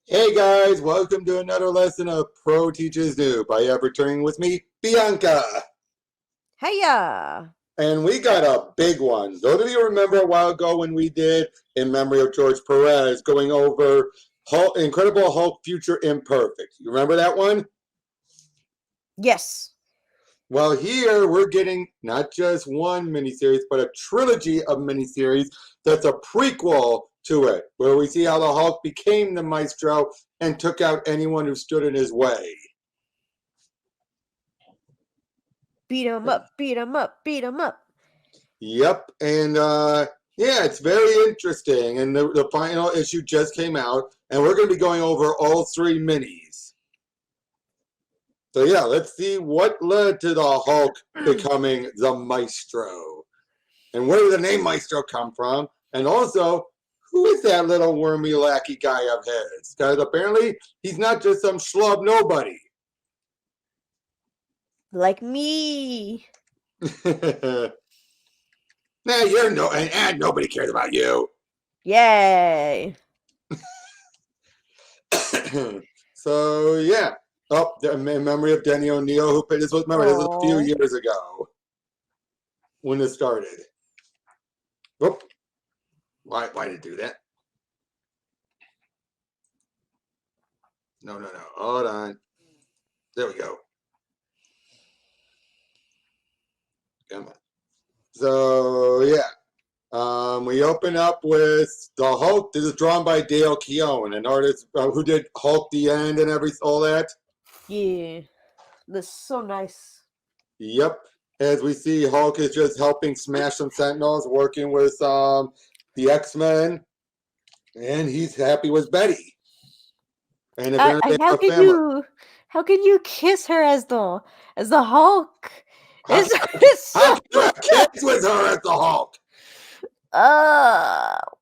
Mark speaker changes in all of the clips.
Speaker 1: Hey guys, welcome to another lesson of Pro Teaches New by returning with me, Bianca.
Speaker 2: Hiya!
Speaker 1: And we got a big one. Those of you remember a while ago when we did, in memory of George Perez, going over Hulk, Incredible Hulk Future Imperfect. You remember that one?
Speaker 2: Yes.
Speaker 1: Well, here we're getting not just one miniseries, but a trilogy of miniseries that's a prequel to it, where we see how the Hulk became the Maestro and took out anyone who stood in his way.
Speaker 2: Beat 'em up, beat 'em up, beat 'em up.
Speaker 1: Yep, and yeah, it's very interesting. And the final issue just came out, and we're going to be going over all three minis. So yeah, let's see what led to the Hulk becoming the Maestro, and where did the name Maestro come from, and also who is that little wormy lackey guy of his? Because apparently he's not just some schlub nobody.
Speaker 2: Like me.
Speaker 1: Nah, you're no, and nobody cares about you.
Speaker 2: Yay.
Speaker 1: So yeah. Oh, in memory of Denny O'Neil, who played this was remember this was a few years ago when it started. Whoop. Why did it do that? No. Hold on. There we go. Come on. So yeah. We open up with the Hulk. This is drawn by Dale Keown, an artist who did Hulk the End and all that.
Speaker 2: Yeah. That's so nice.
Speaker 1: Yep. As we see, Hulk is just helping smash some Sentinels, working with the X-Men, and he's happy with Betty. And
Speaker 2: how can you kiss her as the Hulk?
Speaker 1: How can you have kids with her as the Hulk?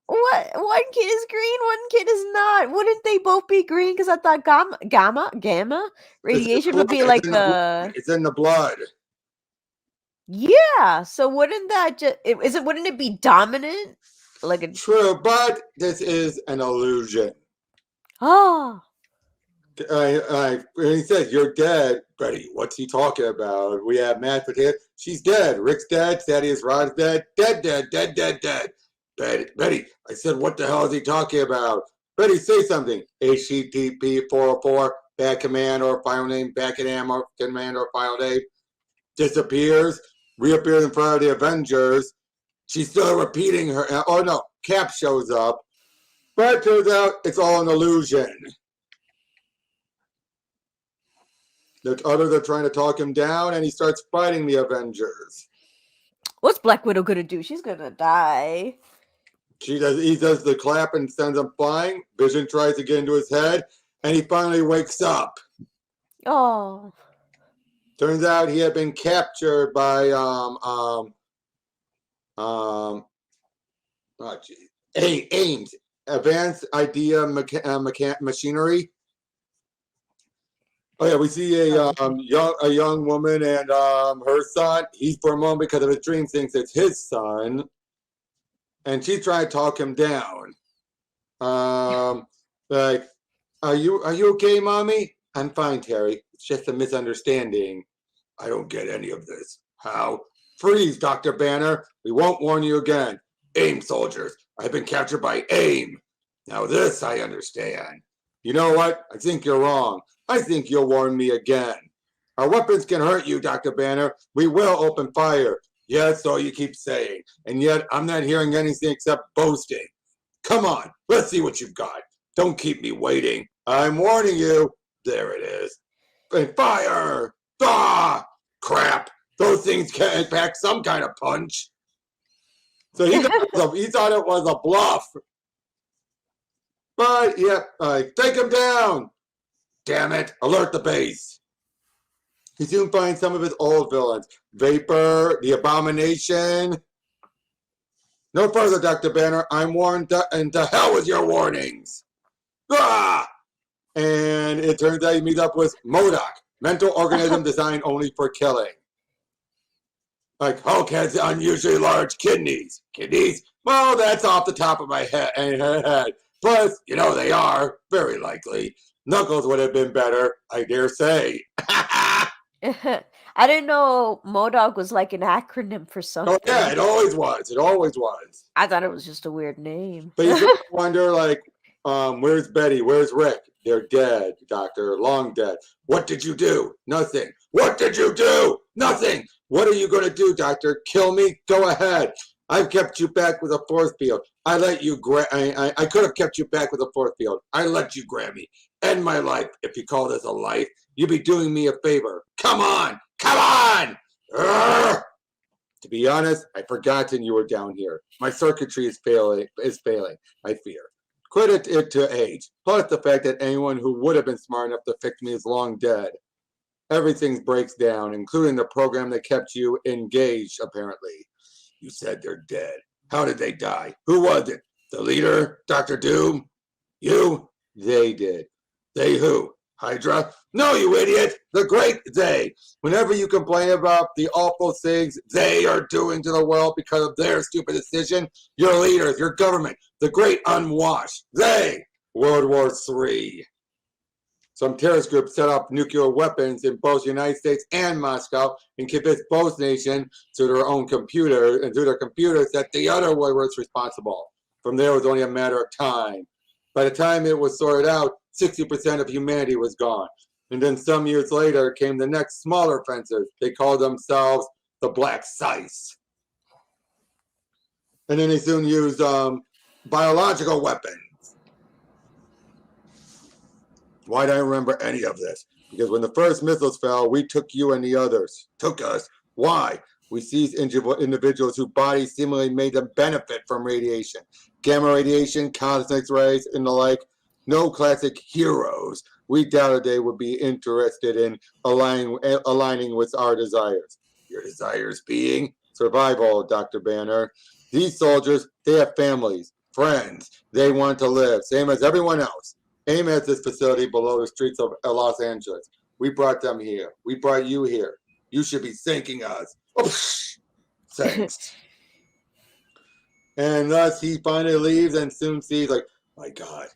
Speaker 2: What? One kid is green, one kid is not. Wouldn't they both be green? Because I thought gamma radiation would be like
Speaker 1: it's in the blood.
Speaker 2: Yeah. So wouldn't that wouldn't it be dominant? Like a
Speaker 1: True, but this is an illusion.
Speaker 2: Oh.
Speaker 1: He says, "You're dead, Betty." What's he talking about? We have mashed potatoes. She's dead. Rick's dead. Thaddeus Rod's dead. Dead. Betty, I said, what the hell is he talking about? Betty, say something. HTTP 404, bad command or file name, bad command or file name. Disappears, reappears in front of the Avengers. She's still repeating her. Oh no, Cap shows up. But it turns out it's all an illusion. The others are trying to talk him down, and he starts fighting the Avengers.
Speaker 2: What's Black Widow gonna do? She's gonna die.
Speaker 1: He does the clap and sends him flying. Vision tries to get into his head, and he finally wakes up.
Speaker 2: Oh.
Speaker 1: Turns out he had been captured by AIMS, Advanced Idea Machinery. Oh yeah, we see a young woman and her son. He for a moment, because of his dream, thinks it's his son, and she's trying to talk him down. Like, are you okay, mommy? I'm fine, Terry. It's just a misunderstanding. I don't get any of this. How? Freeze, Dr. Banner. We won't warn you again. AIM soldiers. I've been captured by AIM. Now this I understand. You know what? I think you're wrong. I think you'll warn me again. Our weapons can hurt you, Dr. Banner. We will open fire. Yeah, that's all you keep saying. And yet I'm not hearing anything except boasting. Come on, let's see what you've got. Don't keep me waiting. I'm warning you. There it is. And fire! Ah! Crap! Those things can't pack some kind of punch. So he thought it was a bluff. But, yeah, take him down. Damn it, alert the base. He soon finds some of his old villains. Vapor, the Abomination. No further, Dr. Banner. I'm warned, and to hell with your warnings. Ah! And it turns out he meets up with MODOK, mental organism designed only for killing. Like, Hulk has unusually large kidneys. Kidneys? Well, that's off the top of my head. Plus, you know they are, very likely. Knuckles would have been better, I dare say.
Speaker 2: I didn't know MODOK was like an acronym for
Speaker 1: Oh
Speaker 2: something.
Speaker 1: yeah, it always was. It always was.
Speaker 2: I thought it was just a weird name.
Speaker 1: But you sort of wonder, like, where's Betty? Where's Rick? They're dead, Doctor. Long dead. What did you do? Nothing. What did you do? Nothing. What are you going to do, Doctor? Kill me? Go ahead. I've kept you back with a force field. I let you I could have kept you back with a force field. I let you grab me. End my life. If you call this a life, you'd be doing me a favor. Come on. Come on. Urgh! To be honest, I'd forgotten you were down here. My circuitry is failing, I fear. Credit it to age, plus the fact that anyone who would have been smart enough to fix me is long dead. Everything breaks down, including the program that kept you engaged, apparently. You said they're dead. How did they die? Who was it? The leader? Dr. Doom? You? They did. They who? Hydra? No, you idiot! The great they! Whenever you complain about the awful things they are doing to the world because of their stupid decision, your leaders, your government, the great unwashed, they! World War III. Some terrorist groups set up nuclear weapons in both the United States and Moscow and convinced both nations through their own computer and through their computers that the other one was responsible. From there, it was only a matter of time. By the time it was sorted out, 60% of humanity was gone. And then some years later came the next smaller offenses. They called themselves the Black Scythes. And then they soon used biological weapons. Why do I remember any of this? Because when the first missiles fell, we took you and the others. Took us. Why? We seized individuals whose bodies seemingly made them benefit from radiation. Gamma radiation, cosmic rays, and the like. No classic heroes. We doubted they would be interested in aligning with our desires. Your desires being survival, Dr. Banner. These soldiers, they have families, friends. They want to live, same as everyone else. AIM has this facility below the streets of Los Angeles. We brought them here. We brought you here. You should be thanking us. Oh, thanks. And thus he finally leaves and soon sees, like, my God,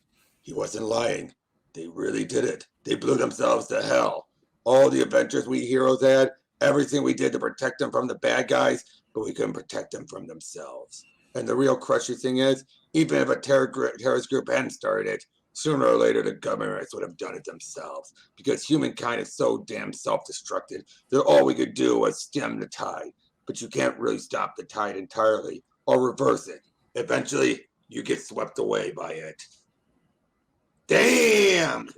Speaker 1: he wasn't lying. They really did it. They blew themselves to hell. All the adventures we heroes had, everything we did to protect them from the bad guys, but we couldn't protect them from themselves. And the real crushing thing is, even if a terrorist group hadn't started it, sooner or later the governments would have done it themselves, because humankind is so damn self-destructed that all we could do was stem the tide. But you can't really stop the tide entirely or reverse it. Eventually, you get swept away by it. Damn!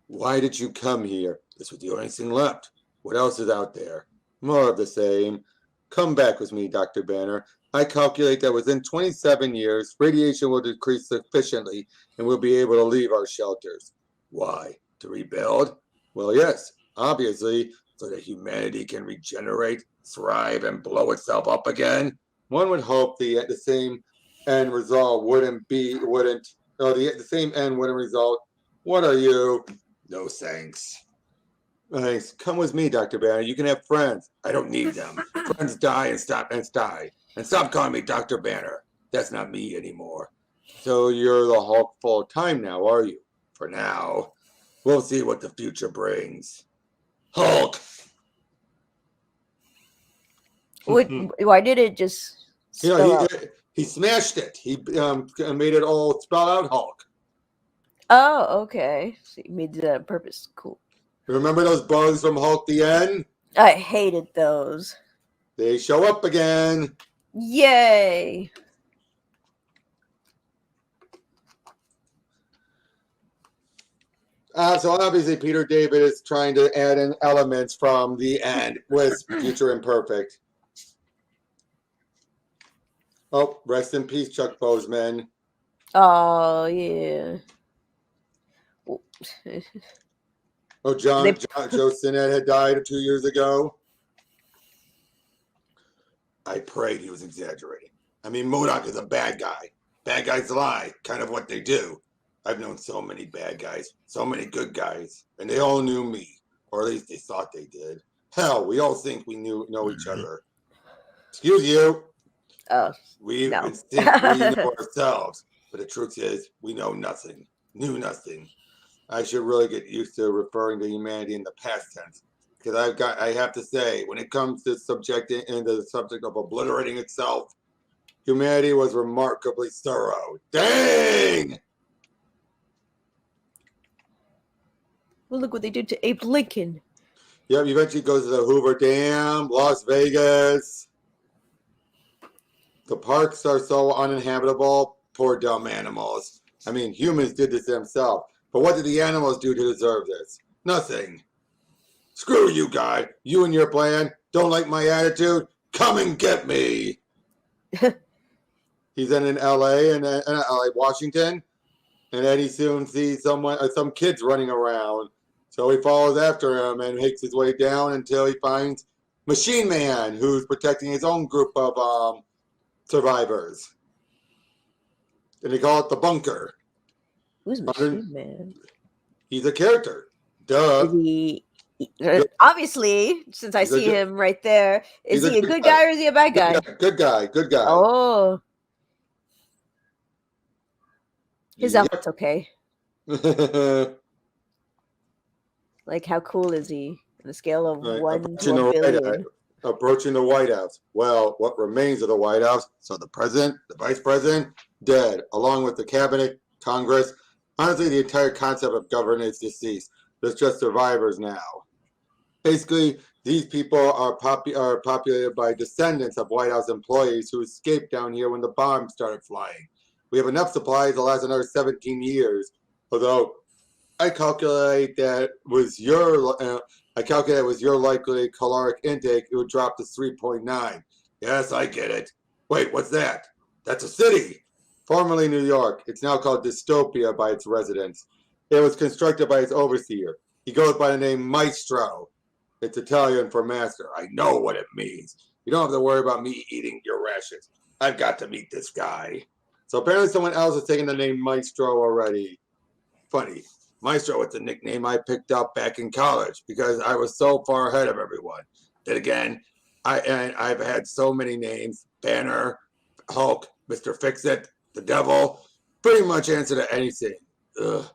Speaker 1: Why did you come here? This was the only thing left. What else is out there? More of the same. Come back with me, Dr. Banner. I calculate that within 27 years, radiation will decrease sufficiently and we'll be able to leave our shelters. Why? To rebuild? Well, yes, obviously, so that humanity can regenerate, thrive, and blow itself up again. One would hope the same end result the same end wouldn't result. What are you? No thanks. Thanks. Come with me, Dr. Banner. You can have friends. I don't need them. Friends die and die. And stop calling me Dr. Banner. That's not me anymore. So you're the Hulk full time now, are you? For now. We'll see what the future brings. Hulk!
Speaker 2: Why did it just spell out?
Speaker 1: He smashed it. He made it all spell out Hulk.
Speaker 2: Oh, okay. So you made that on purpose. Cool.
Speaker 1: Remember those bugs from Hulk the End?
Speaker 2: I hated those.
Speaker 1: They show up again.
Speaker 2: Yay!
Speaker 1: So obviously Peter David is trying to add in elements from the end with Future Imperfect. Oh, rest in peace, Chuck Boseman.
Speaker 2: Oh, yeah.
Speaker 1: Oh, Joe Sinnott had died 2 years ago. I prayed he was exaggerating. I mean, MODOK is a bad guy. Bad guys lie, kind of what they do. I've known so many bad guys, so many good guys, and they all knew me, or at least they thought they did. Hell, we all think we know each other. Excuse you.
Speaker 2: Oh, no.
Speaker 1: It think we know ourselves, but the truth is we know nothing, knew nothing. I should really get used to referring to humanity in the past tense. Because I have to say, when it comes to the subject of obliterating itself, humanity was remarkably thorough. Dang!
Speaker 2: Well, look what they did to Abe Lincoln.
Speaker 1: Yep, eventually goes to the Hoover Dam, Las Vegas. The parks are so uninhabitable. Poor dumb animals. I mean, humans did this themselves. But what did the animals do to deserve this? Nothing. Screw you, guy. You and your plan. Don't like my attitude? Come and get me. He's in L.A. and L.A. Washington, and then he soon sees some kids running around. So he follows after him and makes his way down until he finds Machine Man, who's protecting his own group of survivors. And they call it the bunker.
Speaker 2: Who's Machine Man?
Speaker 1: He's a character. Duh.
Speaker 2: Is he? Obviously, since I see him right there, is he a good guy or is he a bad guy?
Speaker 1: Good guy. Good guy.
Speaker 2: Oh. His outfit's okay. Like, how cool is he? On a scale of 1 to 1 billion.
Speaker 1: Approaching the White House. Well, what remains of the White House? So the president, the vice president, dead, along with the cabinet, Congress. Honestly, the entire concept of government is deceased. There's just survivors now. Basically, these people are populated by descendants of White House employees who escaped down here when the bombs started flying. We have enough supplies to last another 17 years. Although I calculate that with your likely caloric intake, it would drop to 3.9. Yes, I get it. Wait, what's that? That's a city. Formerly New York. It's now called Dystopia by its residents. It was constructed by its overseer. He goes by the name Maestro. It's Italian for master. I know what it means. You don't have to worry about me eating your rations. I've got to meet this guy. So apparently someone else has taken the name Maestro already. Funny. Maestro was the nickname I picked up back in college because I was so far ahead of everyone. Then again, I've had so many names. Banner, Hulk, Mr. Fix-It, the Devil. Pretty much answer to anything. Ugh.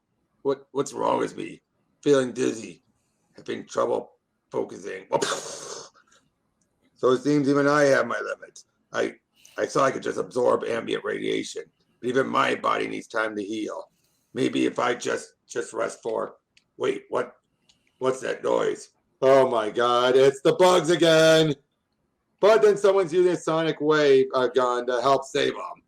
Speaker 1: What's wrong with me? Feeling dizzy. Having trouble focusing. So it seems even I have my limits. I thought I could just absorb ambient radiation, but even my body needs time to heal. Maybe if I just rest for. Wait, what's that noise? Oh my God, it's the bugs again! But then someone's using a sonic wave gun to help save him.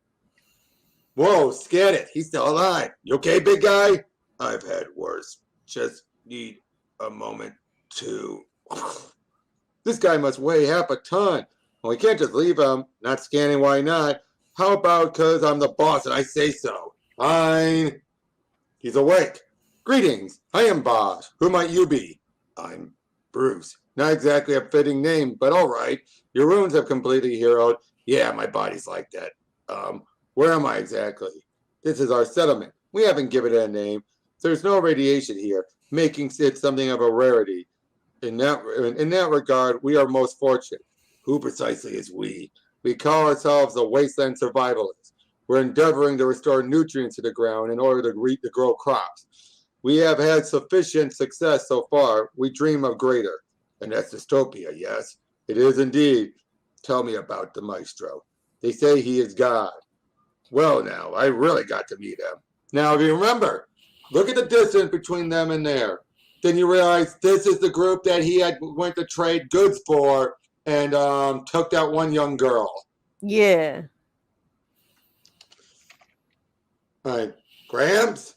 Speaker 1: Whoa, scan it. He's still alive. You okay, big guy? I've had worse. Just need a moment to. This guy must weigh half a ton. Well, we can't just leave him. Not scanning, why not? How about because I'm the boss and I say so? Fine. He's awake. Greetings. I am Bosch. Who might you be? I'm Bruce. Not exactly a fitting name, but all right. Your wounds have completely healed. Yeah, my body's like that. Where am I exactly? This is our settlement. We haven't given it a name. There's no radiation here, making it something of a rarity. In that regard, we are most fortunate. Who precisely is we? We call ourselves the wasteland survivalists. We're endeavoring to restore nutrients to the ground in order to grow crops. We have had sufficient success so far. We dream of greater. And that's Dystopia, yes? It is indeed. Tell me about the Maestro. They say he is God. Well, now, I really got to meet him. Now, if you remember, look at the distance between them and there. Then you realize this is the group that he went to trade goods for and took that one young girl.
Speaker 2: Yeah.
Speaker 1: All right. Gramps,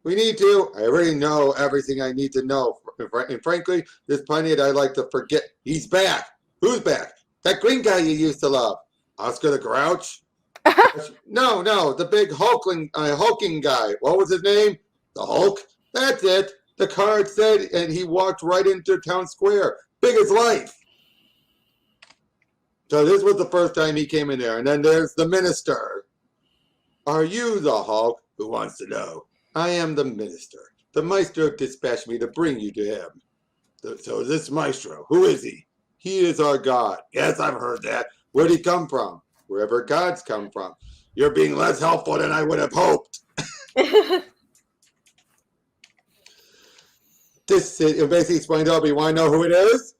Speaker 1: we need to. I already know everything I need to know. And frankly, there's plenty that I'd like to forget. He's back. Who's back? That green guy you used to love. Oscar the Grouch? No, the big hulking guy. What was his name? The Hulk? That's it. The card said, and he walked right into town square. Big as life. So this was the first time he came in there. And then there's the minister. Are you the Hulk? Who wants to know? I am the minister. The Maestro dispatched me to bring you to him. So this Maestro, who is he? He is our God. Yes, I've heard that. Where'd he come from? Wherever gods come from. You're being less helpful than I would have hoped. This it basically explained to you want to know who it is?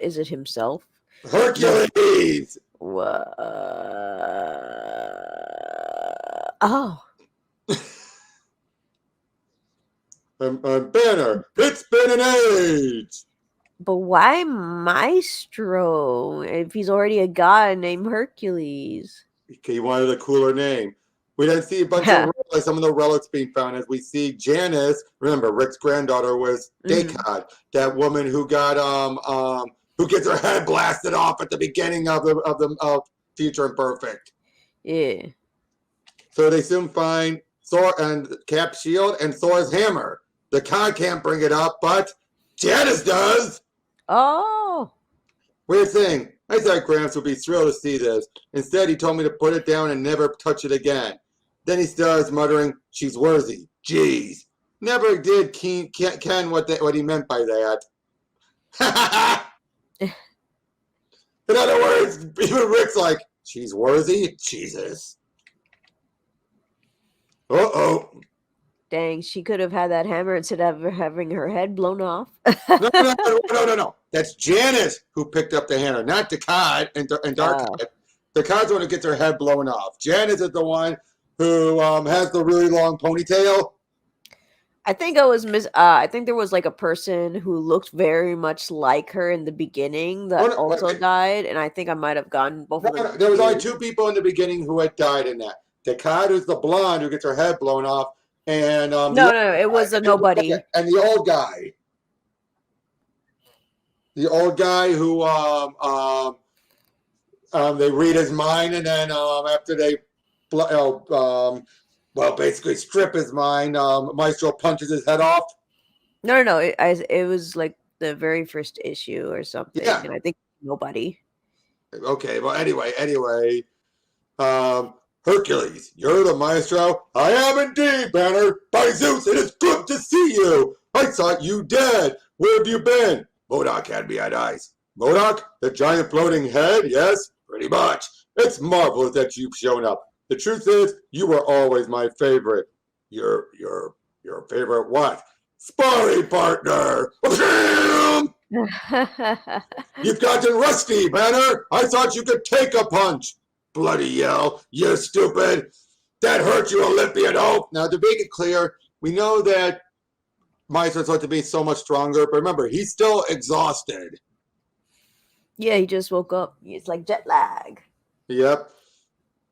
Speaker 2: Is it himself?
Speaker 1: Hercules!
Speaker 2: Oh.
Speaker 1: Banner, it's been an age!
Speaker 2: But why Maestro if he's already a god named Hercules?
Speaker 1: He wanted a cooler name. We then see a bunch of relics, some of the relics being found as we see Janice. Remember, Rick's granddaughter was Descartes, that woman who got who gets her head blasted off at the beginning of Future Imperfect.
Speaker 2: Yeah.
Speaker 1: So they soon find Thor and Cap's shield and Thor's hammer. The Khan can't bring it up, but Janice does.
Speaker 2: Oh.
Speaker 1: Weird thing. I thought Gramps would be thrilled to see this. Instead, he told me to put it down and never touch it again. Then he starts muttering, "She's worthy." Jeez. Never did Ken what he meant by that. In other words, even Rick's like, "She's worthy?" Jesus. Uh-oh.
Speaker 2: Dang, she could have had that hammer instead of having her head blown off.
Speaker 1: No. That's Janice who picked up the hammer, not Descartes and Darkseid. Descartes' the one who gets her head blown off. Janice is the one who has the really long ponytail.
Speaker 2: I think I think there was like a person who looked very much like her in the beginning that also died, and I think I might have gotten both of them.
Speaker 1: There was only two people in the beginning who had died in that. Descartes, who's the blonde who gets her head blown off, and
Speaker 2: it was a nobody.
Speaker 1: And the old guy. The old guy who they read his mind, and then after they basically strip his mind, Maestro punches his head off.
Speaker 2: No. It was like the very first issue or something, and I think nobody.
Speaker 1: Okay, well, anyway, Hercules, you're the Maestro. I am indeed, Banner. By Zeus, it is good to see you. I thought you dead. Where have you been? MODOK had me at ice. MODOK, the giant floating head? Yes, pretty much. It's marvelous that you've shown up. The truth is, you were always my favorite. Your favorite what? Sparring partner. You've gotten rusty, Banner. I thought you could take a punch. Bloody yell, you stupid. That hurt you, Olympian oaf. Now, to make it clear, we know that Maestro's supposed to be so much stronger, but remember, he's still exhausted.
Speaker 2: Yeah, he just woke up. It's like jet lag.
Speaker 1: Yep.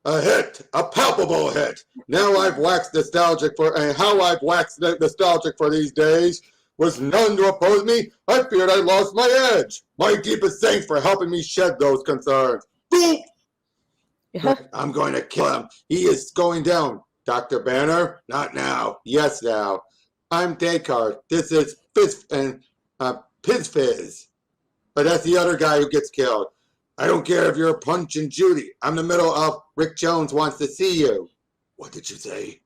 Speaker 1: A hit, a palpable hit. Now I've waxed nostalgic for, and how I've waxed nostalgic for these days. Was none to oppose me, I feared I lost my edge. My deepest thanks for helping me shed those concerns. Boom! I'm going to kill him. He is going down. Dr. Banner, not now. Yes, now. I'm Descartes. This is Pizfizz. But that's the other guy who gets killed. I don't care if you're Punch and Judy. I'm in the middle of Rick Jones wants to see you. What did you say?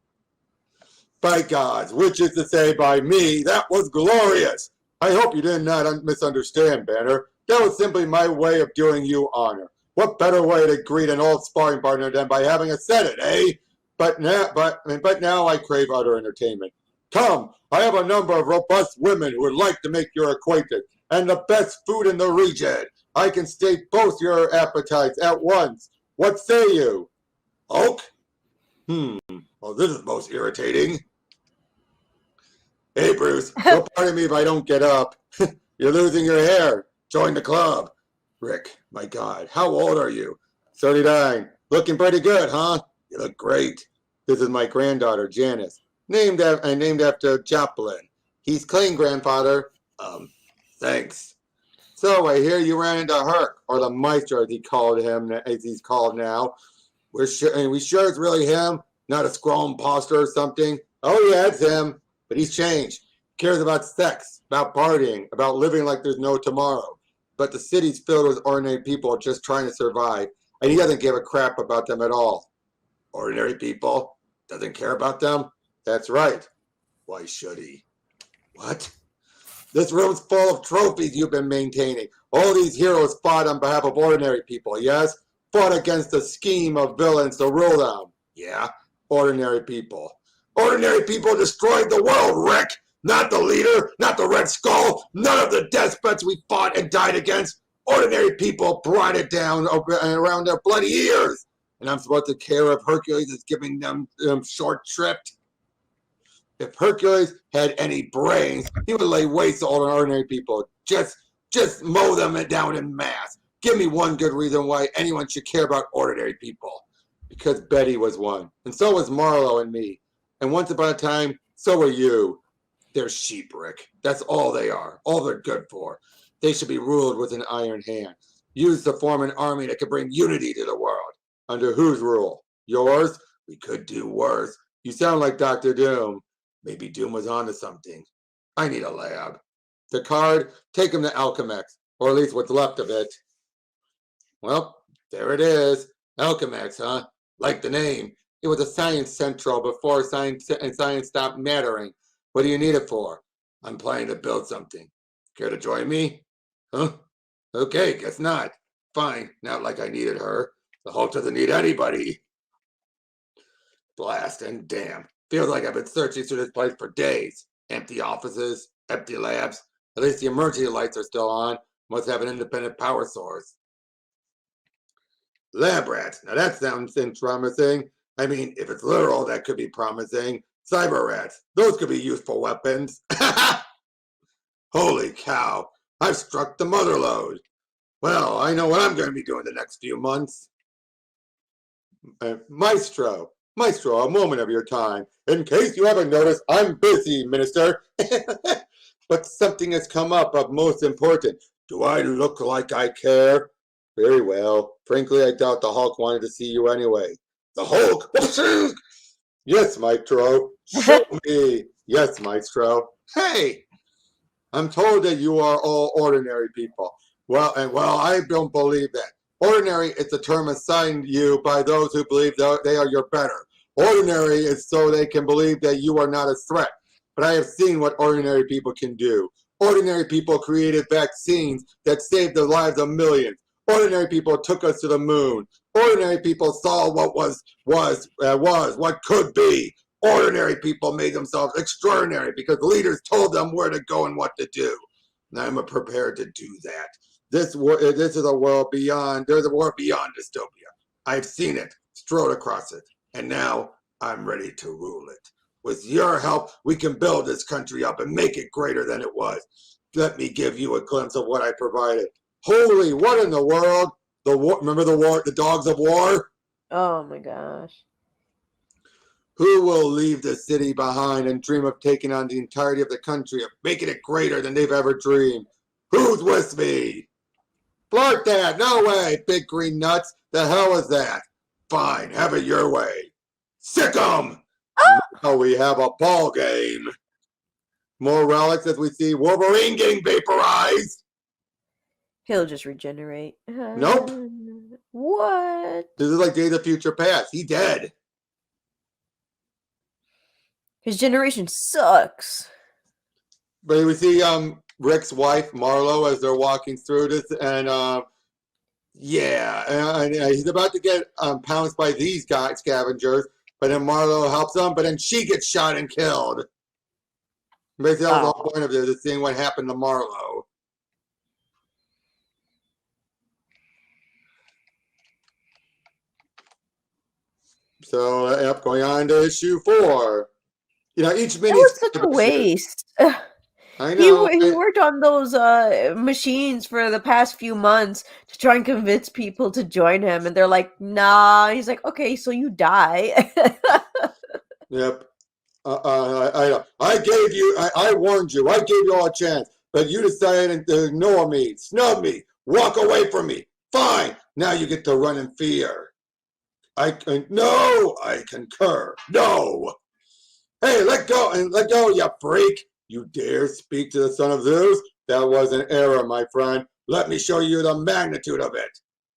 Speaker 1: By gods, which is to say by me, that was glorious. I hope you did not misunderstand, Banner. That was simply my way of doing you honor. What better way to greet an old sparring partner than by having a set it, eh? But now I crave utter entertainment. Come, I have a number of robust women who would like to make your acquaintance, and the best food in the region. I can state both your appetites at once. What say you? Hulk? Well, this is most irritating. Hey, Bruce, don't pardon me if I don't get up. You're losing your hair. Join the club. Rick, my God, how old are you? 39. Looking pretty good, huh? You look great. This is my granddaughter, Janice. Named after Joplin. He's clean, grandfather. Thanks. So I hear you ran into Herc, or the Maestro as he's called now. We sure it's really him, not a scroll imposter or something. Oh yeah, it's him, but he's changed. Cares about sex, about partying, about living like there's no tomorrow. But the city's filled with ordinary people just trying to survive, and he doesn't give a crap about them at all. Ordinary people? Doesn't care about them? That's right. Why should he? What? This room's full of trophies you've been maintaining. All these heroes fought on behalf of ordinary people, yes? Fought against a scheme of villains to rule them. Yeah, ordinary people. Ordinary people destroyed the world, Rick! Not the leader, not the Red Skull, none of the despots we fought and died against. Ordinary people brought it down around their bloody ears. And I'm supposed to care if Hercules is giving them short shrift? If Hercules had any brains, he would lay waste to all the ordinary people. Just mow them down in mass. Give me one good reason why anyone should care about ordinary people. Because Betty was one. And so was Marlowe and me. And once upon a time, so were you. They're sheep, Rick. That's all they are. All they're good for. They should be ruled with an iron hand. Used to form an army that could bring unity to the world. Under whose rule? Yours? We could do worse. You sound like Dr. Doom. Maybe Doom was onto something. I need a lab. The card, take him to Alchemex, or at least what's left of it. Well, there it is. Alchemex, huh? Like the name. It was a science central before science stopped mattering. What do you need it for? I'm planning to build something. Care to join me? Huh? Okay, guess not. Fine, not like I needed her. The Hulk doesn't need anybody. Blast and damn. Feels like I've been searching through this place for days. Empty offices, empty labs. At least the emergency lights are still on. Must have an independent power source. Lab rats. Now that sounds promising. I mean, if it's literal, that could be promising. Cyber rats. Those could be useful weapons. Holy cow. I've struck the mother lode. Well, I know what I'm going to be doing the next few months. Maestro, a moment of your time. In case you haven't noticed, I'm busy, Minister. But something has come up of most important. Do I look like I care? Very well. Frankly, I doubt the Hulk wanted to see you anyway. The Hulk? Yes, Maestro. Show me. Yes, Maestro. Hey! I'm told that you are all ordinary people. Well, I don't believe that. Ordinary is a term assigned you by those who believe they are your better. Ordinary is so they can believe that you are not a threat. But I have seen what ordinary people can do. Ordinary people created vaccines that saved the lives of millions. Ordinary people took us to the moon. Ordinary people saw what what could be. Ordinary people made themselves extraordinary because leaders told them where to go and what to do. And I'm prepared to do that. This is a world beyond. There's a world beyond dystopia. I've seen it, strode across it, and now I'm ready to rule it. With your help, we can build this country up and make it greater than it was. Let me give you a glimpse of what I provided. Holy, what in the world? Remember the war, the dogs of war?
Speaker 2: Oh my gosh.
Speaker 1: Who will leave the city behind and dream of taking on the entirety of the country, of making it greater than they've ever dreamed? Who's with me? Blart that! No way, big green nuts! The hell is that? Fine, have it your way. Sick 'em! Now we have a ball game. More relics as we see Wolverine getting vaporized.
Speaker 2: He'll just regenerate.
Speaker 1: Nope.
Speaker 2: What?
Speaker 1: This is like Days of Future Past. He dead.
Speaker 2: His generation sucks.
Speaker 1: But we see Rick's wife Marlowe as they're walking through this, and he's about to get pounced by these scavengers, but then Marlowe helps him, but then she gets shot and killed. Basically, that was the whole point of this, is seeing what happened to Marlowe. So, going on to issue 4. You know, each mini.
Speaker 2: That was such a waste.
Speaker 1: I know.
Speaker 2: He worked on those machines for the past few months to try and convince people to join him, and they're like, "Nah." He's like, "Okay, so you die."
Speaker 1: Yep. I gave you. I warned you. I gave you all a chance, but you decided to ignore me, snub me, walk away from me. Fine. Now you get to run in fear. No. I concur. No. Hey, let go, you freak. You dare speak to the son of Zeus? That was an error, my friend. Let me show you the magnitude of it.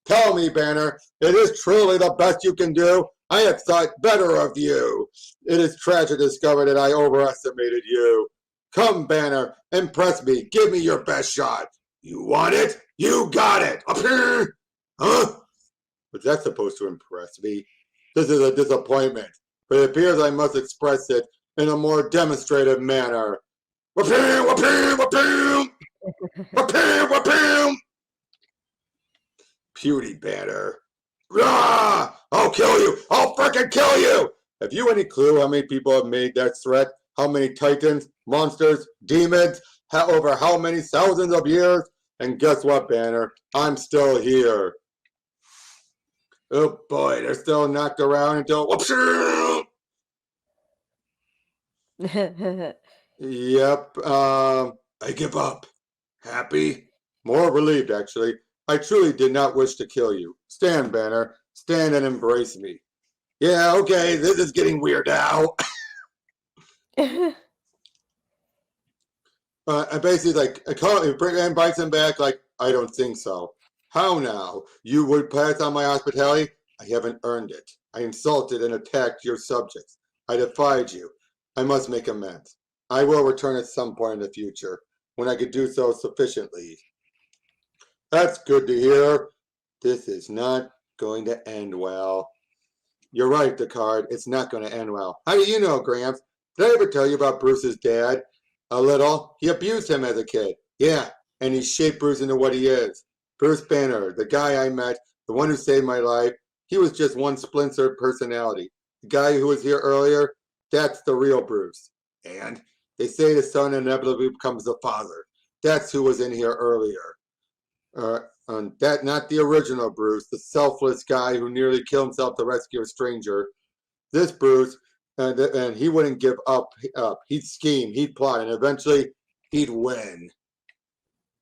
Speaker 1: Tell me, Banner, it is truly the best you can do? I had thought better of you. It is tragic to discover that I overestimated you. Come, Banner, impress me. Give me your best shot. You want it? You got it. Up here. Huh? Was that supposed to impress me? This is a disappointment, but it appears I must express it in a more demonstrative manner. Whoopim, whoopim, whoopim! Whoopim, whoopim! Puny Banner. Rah! I'll kill you! I'll frickin' kill you! Have you any clue how many people have made that threat? How many titans, monsters, demons, over how many thousands of years? And guess what, Banner? I'm still here. Oh boy, they're still knocked around until... Yep, I give up. Happy? More relieved, actually. I truly did not wish to kill you. Stand, Banner. Stand and embrace me. Yeah, okay, this is getting weird now. And basically, like, invites him back, like, I don't think so. How now? You would pass on my hospitality? I haven't earned it. I insulted and attacked your subjects. I defied you. I must make amends. I will return at some point in the future, when I could do so sufficiently. That's good to hear. This is not going to end well. You're right, Descartes. It's not going to end well. How do you know, Gramps? Did I ever tell you about Bruce's dad? A little. He abused him as a kid. Yeah, and he shaped Bruce into what he is. Bruce Banner, the guy I met, the one who saved my life, he was just one splintered personality. The guy who was here earlier, that's the real Bruce. And they say the son inevitably becomes the father. That's who was in here earlier. That not the original Bruce, the selfless guy who nearly killed himself to rescue a stranger. This Bruce, and he wouldn't give up. He'd scheme, he'd plot, and eventually he'd win.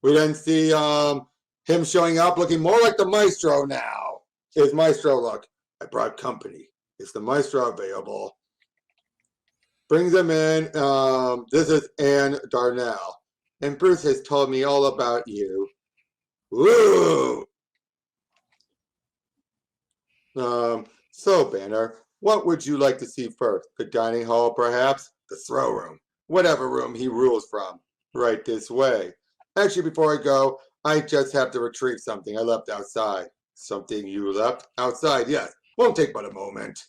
Speaker 1: We then see him showing up looking more like the Maestro now. His Maestro look. I brought company. Is the Maestro available? Brings him in. This is Anne Darnell. And Bruce has told me all about you. Woo! So, Banner, what would you like to see first? The dining hall, perhaps? The throw room? Whatever room he rules from. Right this way. Actually, before I go, I just have to retrieve something I left outside. Something you left outside, yes. Won't take but a moment.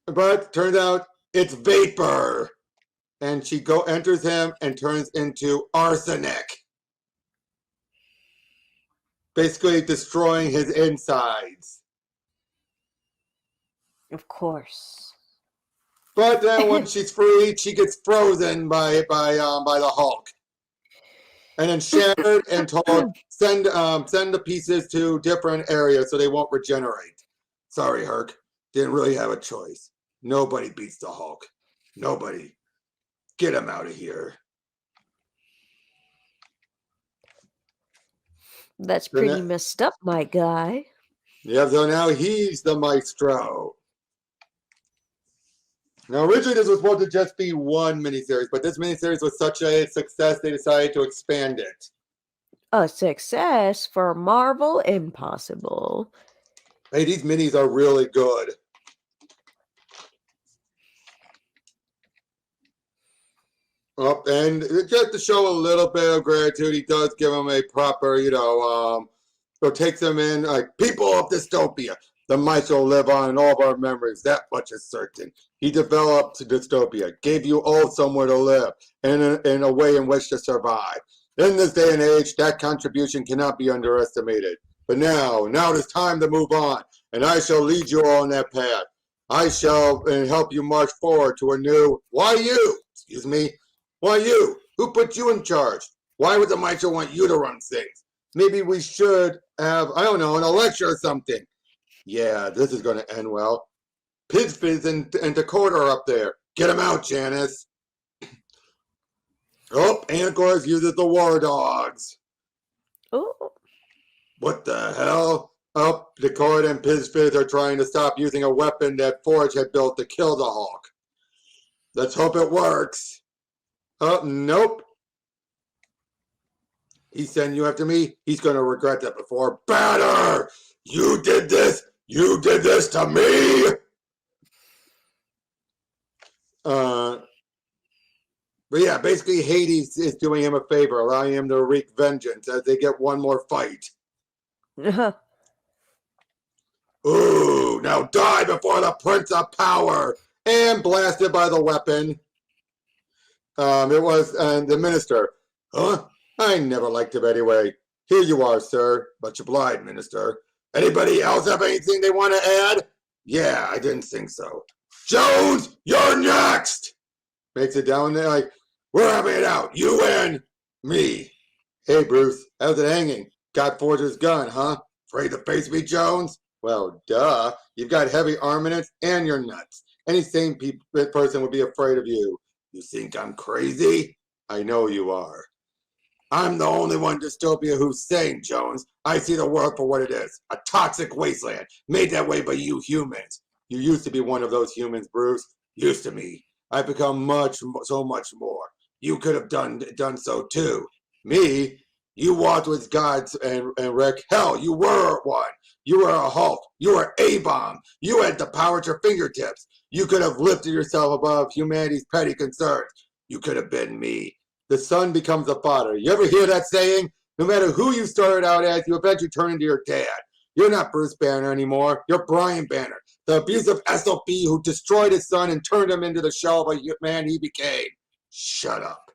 Speaker 1: But turns out it's vapor. And she enters him and turns into arsenic. Basically destroying his insides.
Speaker 2: Of course.
Speaker 1: But then once she's freed, she gets frozen by the Hulk. And then shattered and told, send the pieces to different areas so they won't regenerate. Sorry, Herc. Didn't really have a choice. Nobody beats the Hulk. Nobody. Get him out of here.
Speaker 2: That's pretty messed up, my guy.
Speaker 1: Yeah, so now he's the Maestro. Now, originally this was supposed to just be one miniseries, but this miniseries was such a success they decided to expand it.
Speaker 2: A success for Marvel Impossible.
Speaker 1: Hey, these minis are really good. Oh, and just to show a little bit of gratitude, he does give him a proper, so takes them in, like, people of Dystopia. The Maestro will live on in all of our memories, that much is certain. He developed Dystopia, gave you all somewhere to live, and in a way in which to survive. In this day and age, that contribution cannot be underestimated. But now it is time to move on, and I shall lead you all on that path. I shall help you march forward to a new, why you? Excuse me. Why you? Who put you in charge? Why would the Maestro want you to run things? Maybe we should have, I don't know, an election or something. Yeah, this is going to end well. Pizfizz and Dakota are up there. Get them out, Janice. Oh, and of course uses the war dogs.
Speaker 2: Oh.
Speaker 1: What the hell? Oh, Dakota and Pizfizz are trying to stop using a weapon that Forge had built to kill the Hulk. Let's hope it works. Oh, nope. He's sending you after me. He's going to regret that before. Banner! You did this! You did this to me! But yeah, basically Hades is doing him a favor, allowing him to wreak vengeance as they get one more fight. Ooh, now die before the Prince of Power! And blasted by the weapon. It was the minister. Huh? I never liked him anyway. Here you are, sir. Much obliged, minister. Anybody else have anything they want to add? Yeah, I didn't think so. Jones, you're next! Makes it down there like, we're having it out. You and me. Hey, Bruce, how's it hanging? Got Forger's gun, huh? Afraid to face me, Jones? Well, duh. You've got heavy armaments and you're nuts. Any sane person would be afraid of you. You think I'm crazy? I know you are. I'm the only one Dystopia who's sane, Jones. I see the world for what it is. A toxic wasteland, made that way by you humans. You used to be one of those humans, Bruce. Used to me. I've become so much more. You could have done so too. Me? You walked with gods and Rick. Hell, you were one. You were a Hulk. You were A-bomb. You had the power at your fingertips. You could have lifted yourself above humanity's petty concerns. You could have been me. The son becomes the father. You ever hear that saying? No matter who you started out as, you eventually turn into your dad. You're not Bruce Banner anymore. You're Brian Banner, the abusive SOB who destroyed his son and turned him into the shell of a man he became. Shut up.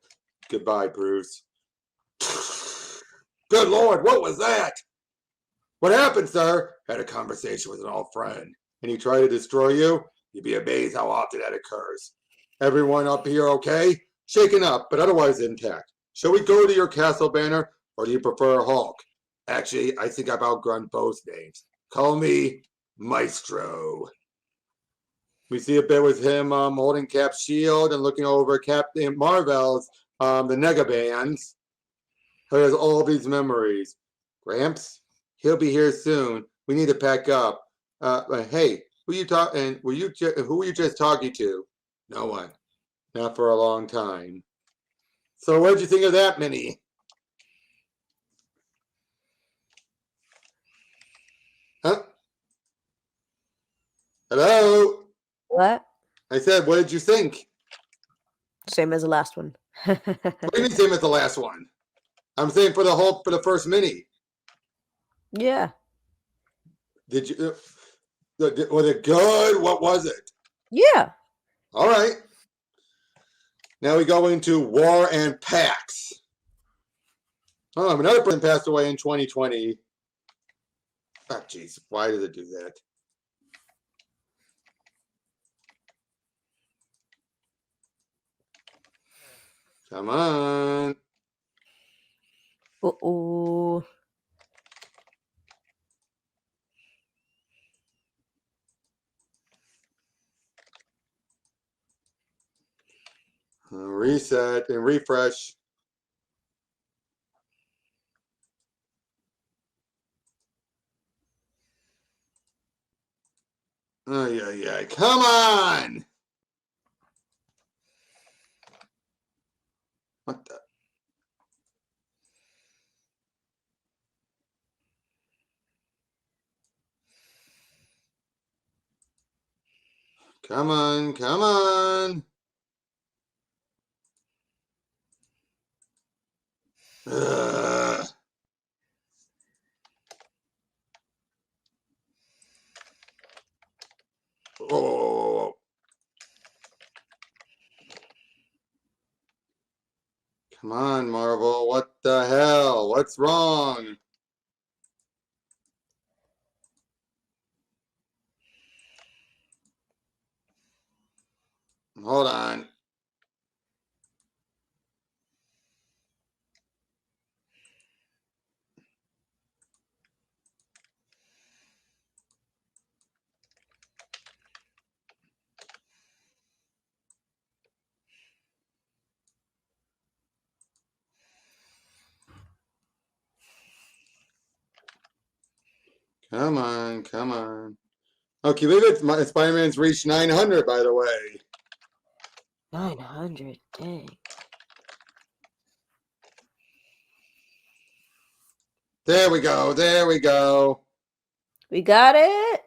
Speaker 1: Goodbye, Bruce. Good Lord, what was that? What happened, sir? Had a conversation with an old friend. And he tried to destroy you? You'd be amazed how often that occurs. Everyone up here okay? Shaken up, but otherwise intact. Shall we go to your castle, Banner, or do you prefer Hulk? Actually, I think I've outgrown both names. Call me Maestro. We see a bit with him holding Cap's shield and looking over Captain Marvel's, the Negabands. Who has all these memories. Gramps? He'll be here soon. We need to pack up. Hey, who you talking? Who were you just talking to? No one. Not for a long time. So what did you think of that, Minnie? Huh? Hello?
Speaker 2: What?
Speaker 1: I said, what did you think?
Speaker 2: Same as the last one.
Speaker 1: What do you mean same as the last one? I'm saying for the first mini.
Speaker 2: Yeah.
Speaker 1: Did you? Was it good? What was it?
Speaker 2: Yeah.
Speaker 1: All right. Now we go into War and Pax. Oh, another person passed away in 2020. Oh, jeez. Why did it do that? Come on.
Speaker 2: Uh-oh.
Speaker 1: Reset and refresh. Oh, yeah. Come on. What the? Come on. Come on. Ugh. Oh. Come on, Marvel. What the hell? What's wrong? Hold on. Come on. Come on. Okay, maybe it's Spider-Man's reached 900, by the way.
Speaker 2: 900. Dang.
Speaker 1: There we go. There we go.
Speaker 2: We got it.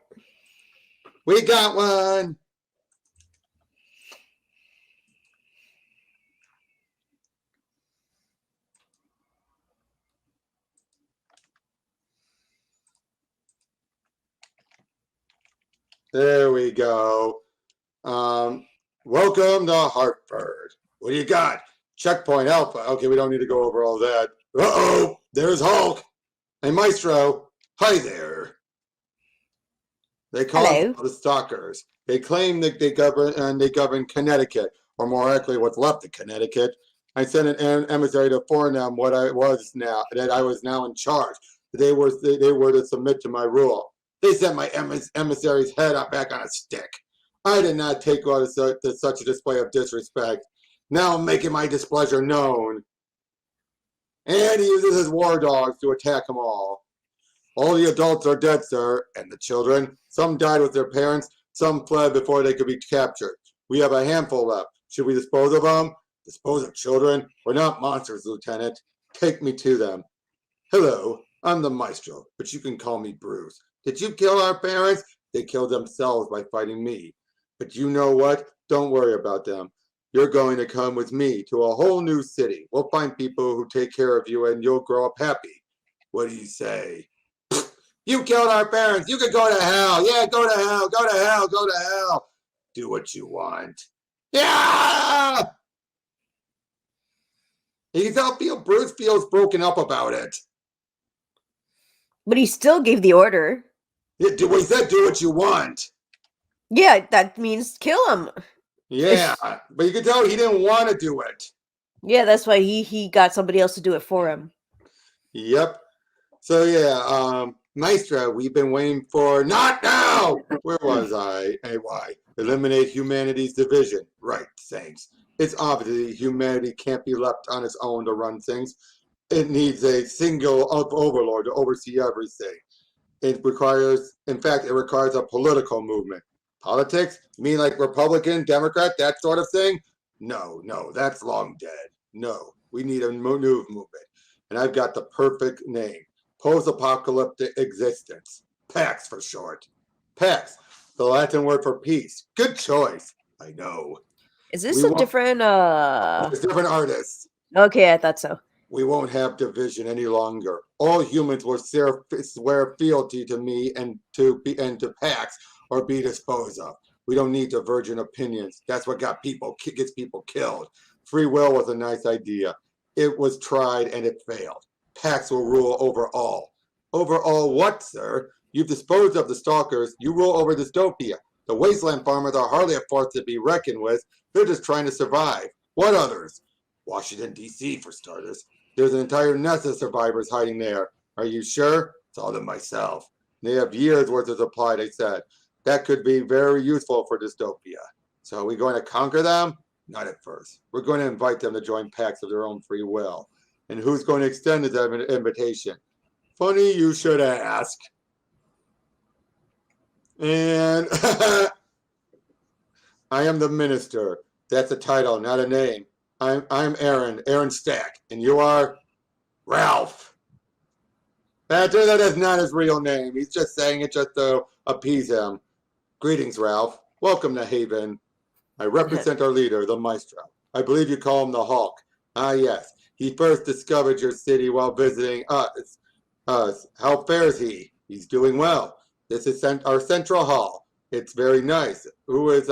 Speaker 1: We got one. There we go. Welcome to Hartford. What do you got? Checkpoint Alpha. Okay, we don't need to go over all that. Uh-oh, there's Hulk. Hey, Maestro. Hi there. They call
Speaker 2: Hello.
Speaker 1: themselves the Stalkers. They claim that they govern Connecticut, or more accurately, what's left of Connecticut. I sent an emissary to inform them that I was now in charge. They were to submit to my rule. They sent my emissary's head up back on a stick. I did not take on such a display of disrespect. Now I'm making my displeasure known. And he uses his war dogs to attack them all. All the adults are dead, sir, and the children. Some died with their parents, some fled before they could be captured. We have a handful left. Should we dispose of them? Dispose of children? We're not monsters, Lieutenant. Take me to them. Hello, I'm the Maestro, but you can call me Bruce. Did you kill our parents? They killed themselves by fighting me. But you know what? Don't worry about them. You're going to come with me to a whole new city. We'll find people who take care of you and you'll grow up happy. What do you say? You killed our parents. You could go to hell. Yeah, go to hell. Go to hell. Go to hell. Do what you want. Yeah! Bruce feels broken up about it.
Speaker 2: But he still gave the order.
Speaker 1: Yeah, he said do what you want.
Speaker 2: Yeah, that means kill him.
Speaker 1: Yeah, but you can tell he didn't want to do it.
Speaker 2: Yeah, that's why he got somebody else to do it for him.
Speaker 1: Yep. So yeah, Maestro, we've been waiting for. Not now! Where was I? Why? Eliminate humanity's division. Right, thanks. It's obvious humanity can't be left on its own to run things. It needs a single overlord to oversee everything. It requires a political movement. Politics? You mean like Republican, Democrat, that sort of thing? No, that's long dead. No, we need a new movement. And I've got the perfect name. Post-apocalyptic existence. Pax for short. Pax, the Latin word for peace. Good choice. I know.
Speaker 2: Is this a different
Speaker 1: It's different artists.
Speaker 2: Okay, I thought so.
Speaker 1: We won't have division any longer. All humans will swear fealty to me and to Pax or be disposed of. We don't need divergent opinions. That's what gets people killed. Free will was a nice idea. It was tried and it failed. Pax will rule over all. Over all what, sir? You've disposed of the stalkers. You rule over Dystopia. The wasteland farmers are hardly a force to be reckoned with. They're just trying to survive. What others? Washington, D.C., for starters. There's an entire nest of survivors hiding there. Are you sure? Saw them myself. They have years worth of supply, they said. That could be very useful for Dystopia. So are we going to conquer them? Not at first. We're going to invite them to join packs of their own free will. And who's going to extend this invitation? Funny you should ask. And I am the minister. That's a title, not a name. I'm Aaron Stack, and you are Ralph. That is not his real name. He's just saying it just to appease him. Greetings, Ralph. Welcome to Haven. I represent our leader, the Maestro. I believe you call him the Hulk. Ah, yes. He first discovered your city while visiting us. How fares he? He's doing well. This is our central hall. It's very nice. Who is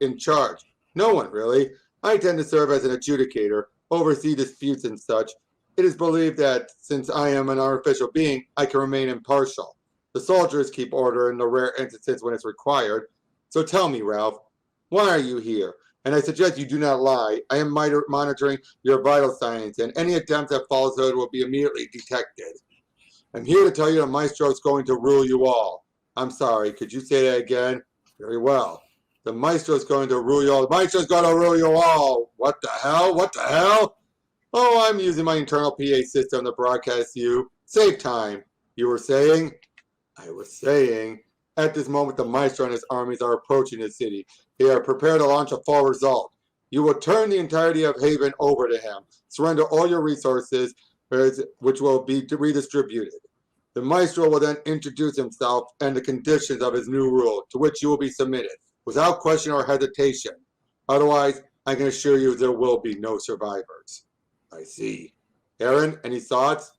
Speaker 1: in charge? No one, really. I tend to serve as an adjudicator, oversee disputes and such. It is believed that since I am an artificial being, I can remain impartial. The soldiers keep order in the rare instances when it's required. So tell me, Ralph, why are you here? And I suggest you do not lie. I am monitoring your vital signs, and any attempt at falsehood will be immediately detected. I'm here to tell you the Maestro is going to rule you all. I'm sorry, could you say that again? Very well. The Maestro is going to rule you all. The Maestro is going to rule you all. What the hell? What the hell? Oh, I'm using my internal PA system to broadcast you. Save time. You were saying? I was saying, at this moment, the Maestro and his armies are approaching the city. They are prepared to launch a fall assault. You will turn the entirety of Haven over to him. Surrender all your resources, which will be redistributed. The Maestro will then introduce himself and the conditions of his new rule, to which you will be submitted, without question or hesitation. Otherwise, I can assure you there will be no survivors. I see. Aaron, any thoughts?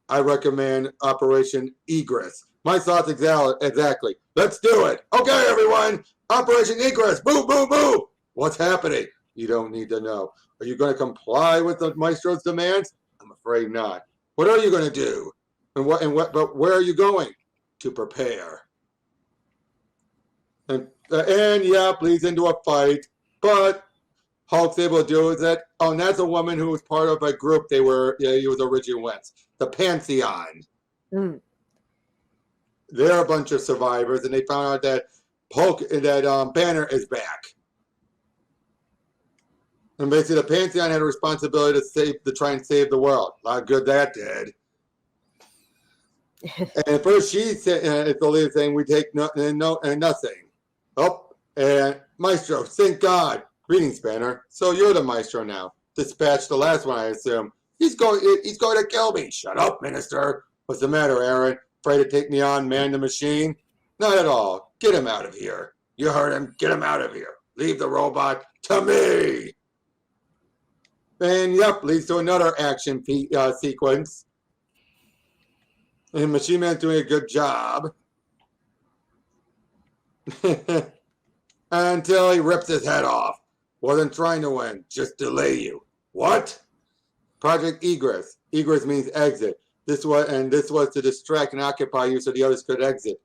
Speaker 1: I recommend Operation Egress. My thoughts exactly. Let's do it. Okay, everyone. Operation Egress. Boo, boo, boo. What's happening? You don't need to know. Are you going to comply with the Maestro's demands? I'm afraid not. What are you going to do? But where are you going? To prepare. And yeah, leads into a fight. But Hulk's able to do it. Oh, and that's a woman who was part of a group he was originally with. The Pantheon.
Speaker 2: Mm.
Speaker 1: They're a bunch of survivors, and they found out that Banner is back. And basically, the Pantheon had a responsibility to try and save the world. A lot of good that did. And first, she said, "It's the leader saying we take nothing." Oh, and Maestro, thank God. Greetings, Banner. So you're the Maestro now. Dispatch the last one, I assume. He's going to kill me. Shut up, Minister. What's the matter, Aaron? Afraid to take me on, man the machine? Not at all. Get him out of here. You heard him. Get him out of here. Leave the robot to me. And yep, leads to another action sequence. And Machine Man's doing a good job. Until he rips his head off. Wasn't trying to win, just delay you. What? Project Egress. Egress means exit. This was to distract and occupy you so the others could exit.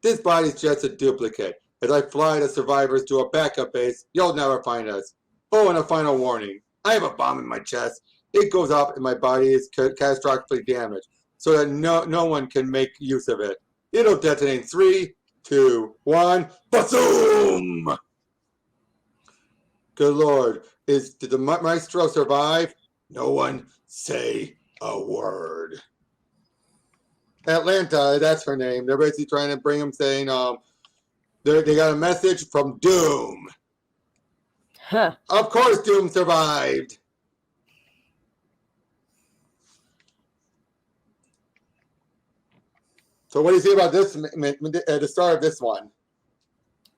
Speaker 1: This body's just a duplicate. As I fly the survivors to a backup base, you'll never find us. Oh, and a final warning. I have a bomb in my chest. It goes off and my body is catastrophically damaged, so that no one can make use of it. It'll detonate in 3, 2, 1. Bazoom! Good Lord. Did the Maestro survive? No one say a word. Atlanta, that's her name. They're basically trying to bring him saying, they got a message from Doom.
Speaker 2: Huh.
Speaker 1: Of course Doom survived. So what do you see about this at the start of this one?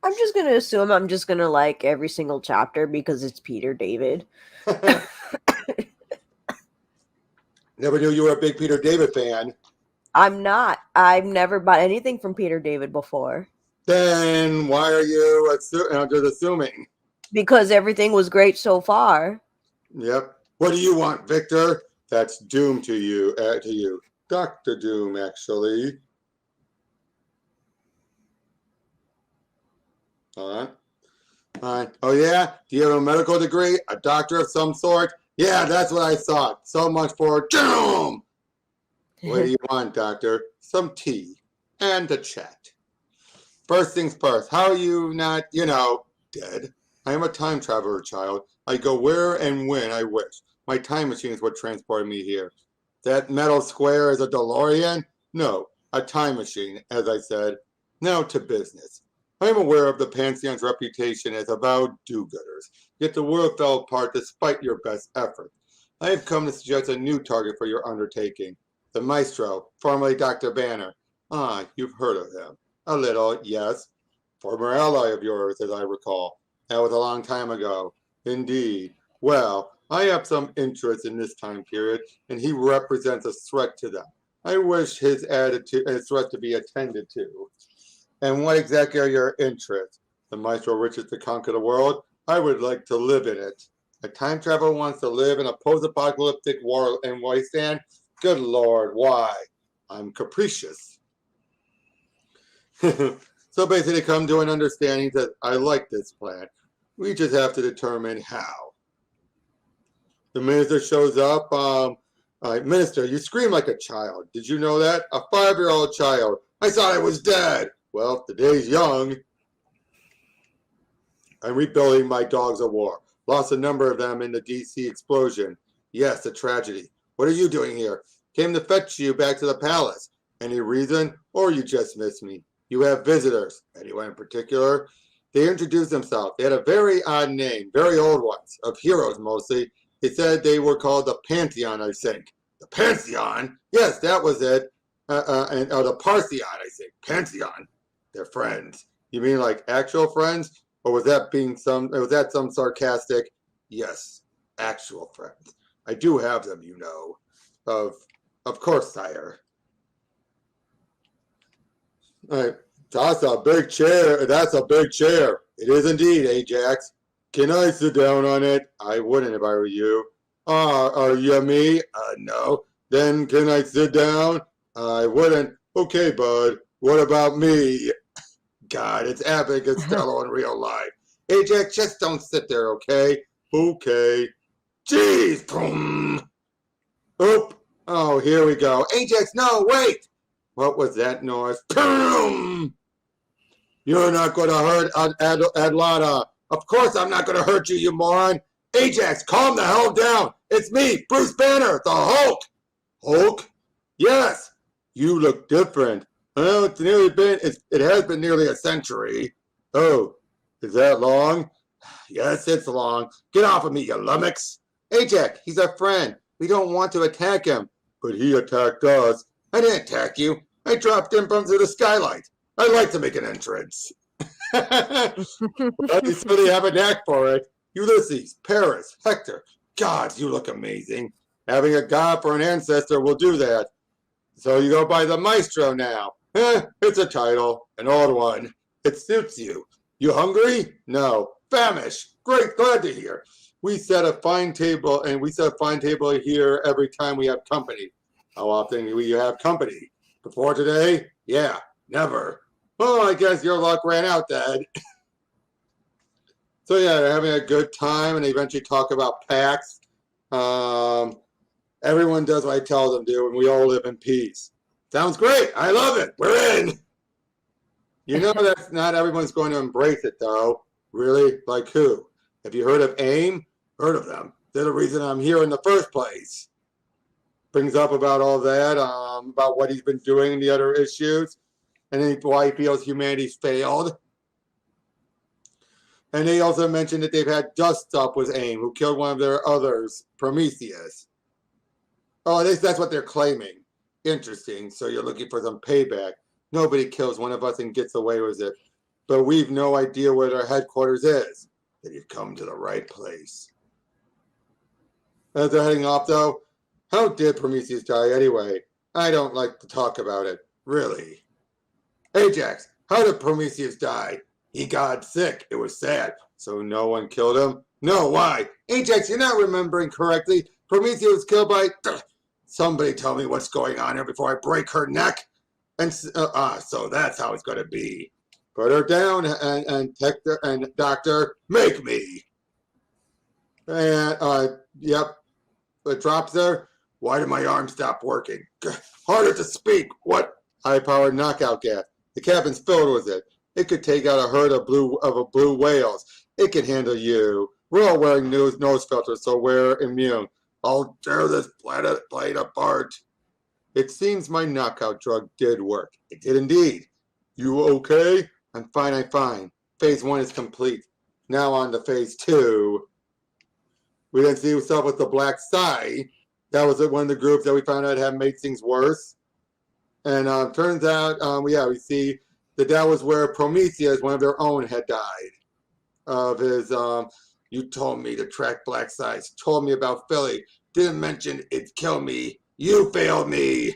Speaker 2: I'm just going to assume I'm just going to like every single chapter because it's Peter David.
Speaker 1: Never knew you were a big Peter David fan.
Speaker 2: I'm not. I've never bought anything from Peter David before.
Speaker 1: Then why are you just assuming?
Speaker 2: Because everything was great so far.
Speaker 1: Yep. What do you want, Victor? That's Doom to you. Dr. Doom, actually. Hold on. Oh, yeah? Do you have a medical degree? A doctor of some sort? Yeah, that's what I thought. So much for Doom! What do you want, Doctor? Some tea. And a chat. First things first. How are you not, dead? I am a time traveler, child. I go where and when I wish. My time machine is what transported me here. That metal square is a DeLorean? No, a time machine, as I said. Now to business. I am aware of the Pantheon's reputation as avowed do-gooders, yet the world fell apart despite your best efforts. I have come to suggest a new target for your undertaking. The Maestro, formerly Dr. Banner. Ah, you've heard of him. A little, yes. Former ally of yours, as I recall. That was a long time ago. Indeed. Well, I have some interest in this time period, and he represents a threat to them. I wish his threat to be attended to. And what exactly are your interests? The Maestro wishes to conquer the world. I would like to live in it. A time traveler wants to live in a post-apocalyptic war and wasteland? Good Lord, why? I'm capricious. So basically come to an understanding that I like this plan. We just have to determine how. The minister shows up. Minister, you scream like a child. Did you know that? A 5-year-old child. I thought I was dead. Well, the day's young. I'm rebuilding my dogs of war. Lost a number of them in the DC explosion. Yes, a tragedy. What are you doing here? Came to fetch you back to the palace. Any reason? Or you just missed me? You have visitors. Anyone in particular? They introduced themselves. They had a very odd name, very old ones, of heroes mostly. They said they were called the Pantheon, I think. The Pantheon? Yes, that was it. The Partheon, I think. Pantheon. They're friends. You mean like actual friends? Or was that some sarcastic? Yes, actual friends. I do have them, Of course, sire. All right. That's a big chair. That's a big chair. It is indeed, Ajax. Can I sit down on it? I wouldn't if I were you. Are you me? No. Then can I sit down? I wouldn't. Okay, bud. What about me? God, it's Abbott and Costello in real life. Ajax, just don't sit there, okay? Okay. Jeez! Boom! Oop! Oh, here we go. Ajax, no, wait! What was that noise? Boom! You're not going to hurt Adlana. Of course I'm not going to hurt you, you moron. Ajax, calm the hell down. It's me, Bruce Banner, the Hulk. Hulk? Yes. You look different. Well, it has been nearly a century. Oh, is that long? Yes, it's long. Get off of me, you lummox. Ajax, he's our friend. We don't want to attack him. But he attacked us. I didn't attack you. I dropped him from through the skylight. I like to make an entrance. Well, you certainly have a knack for it. Ulysses, Paris, Hector. God, you look amazing. Having a god for an ancestor will do that. So you go by the Maestro now. It's a title, an old one. It suits you. You hungry? No. Famished. Great, glad to hear. We set a fine table, and we set a fine table here every time we have company. How often do we have company? Before today? Yeah, never. Oh, I guess your luck ran out, Dad. So yeah, they're having a good time, and they eventually talk about pacts. Everyone does what I tell them to, and we all live in peace. Sounds great. I love it. We're in. You know that's not everyone's going to embrace it, though. Really? Like who? Have you heard of AIM? Heard of them. They're the reason I'm here in the first place. Brings up about all that, about what he's been doing in the other issues, and then why he feels humanity's failed. And they also mentioned that they've had dust up with AIM, who killed one of their others, Prometheus. Oh, at least that's what they're claiming. Interesting. So you're looking for some payback. Nobody kills one of us and gets away with it. But we've no idea where their headquarters is. That you've come to the right place. As they're heading off, though, how did Prometheus die anyway? I don't like to talk about it. Really. Ajax, how did Prometheus die? He got sick. It was sad. So no one killed him? No, why? Ajax, you're not remembering correctly. Prometheus was killed by... Somebody tell me what's going on here before I break her neck. And so that's how it's going to be. Put her down and doctor, make me. And, yep. It drops her. Why did my arm stop working? Harder to speak. What? High-powered knockout gas. The cabin's filled with it. It could take out a herd of blue whales. It can handle you. We're all wearing nose filters, so we're immune. I'll tear this plate apart. It seems my knockout drug did work. It did indeed. You okay? I'm fine, I'm fine. Phase 1 is complete. Now on to Phase 2. We then see what's up with the Black Side. That was one of the groups that we found out had made things worse. And turns out, we see that was where Prometheus, one of their own, had died. Of his, you told me to track Black Sides. Told me about Philly. Didn't mention it'd kill me. You failed me.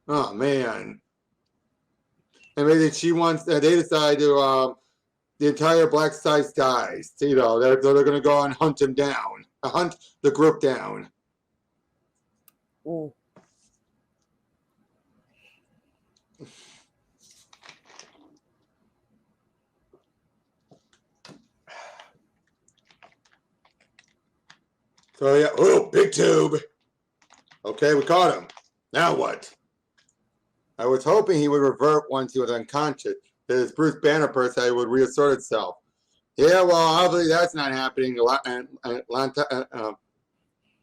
Speaker 1: Oh, man. And maybe she wants, they decide to, the entire Black Sides dies. You know, they're going to go and hunt him down. Hunt the group down.
Speaker 2: Ooh.
Speaker 1: So yeah, oh, big tube. Okay, we caught him. Now what? I was hoping he would revert once he was unconscious. That his Bruce Banner personality would reassert itself. Yeah, well, obviously that's not happening.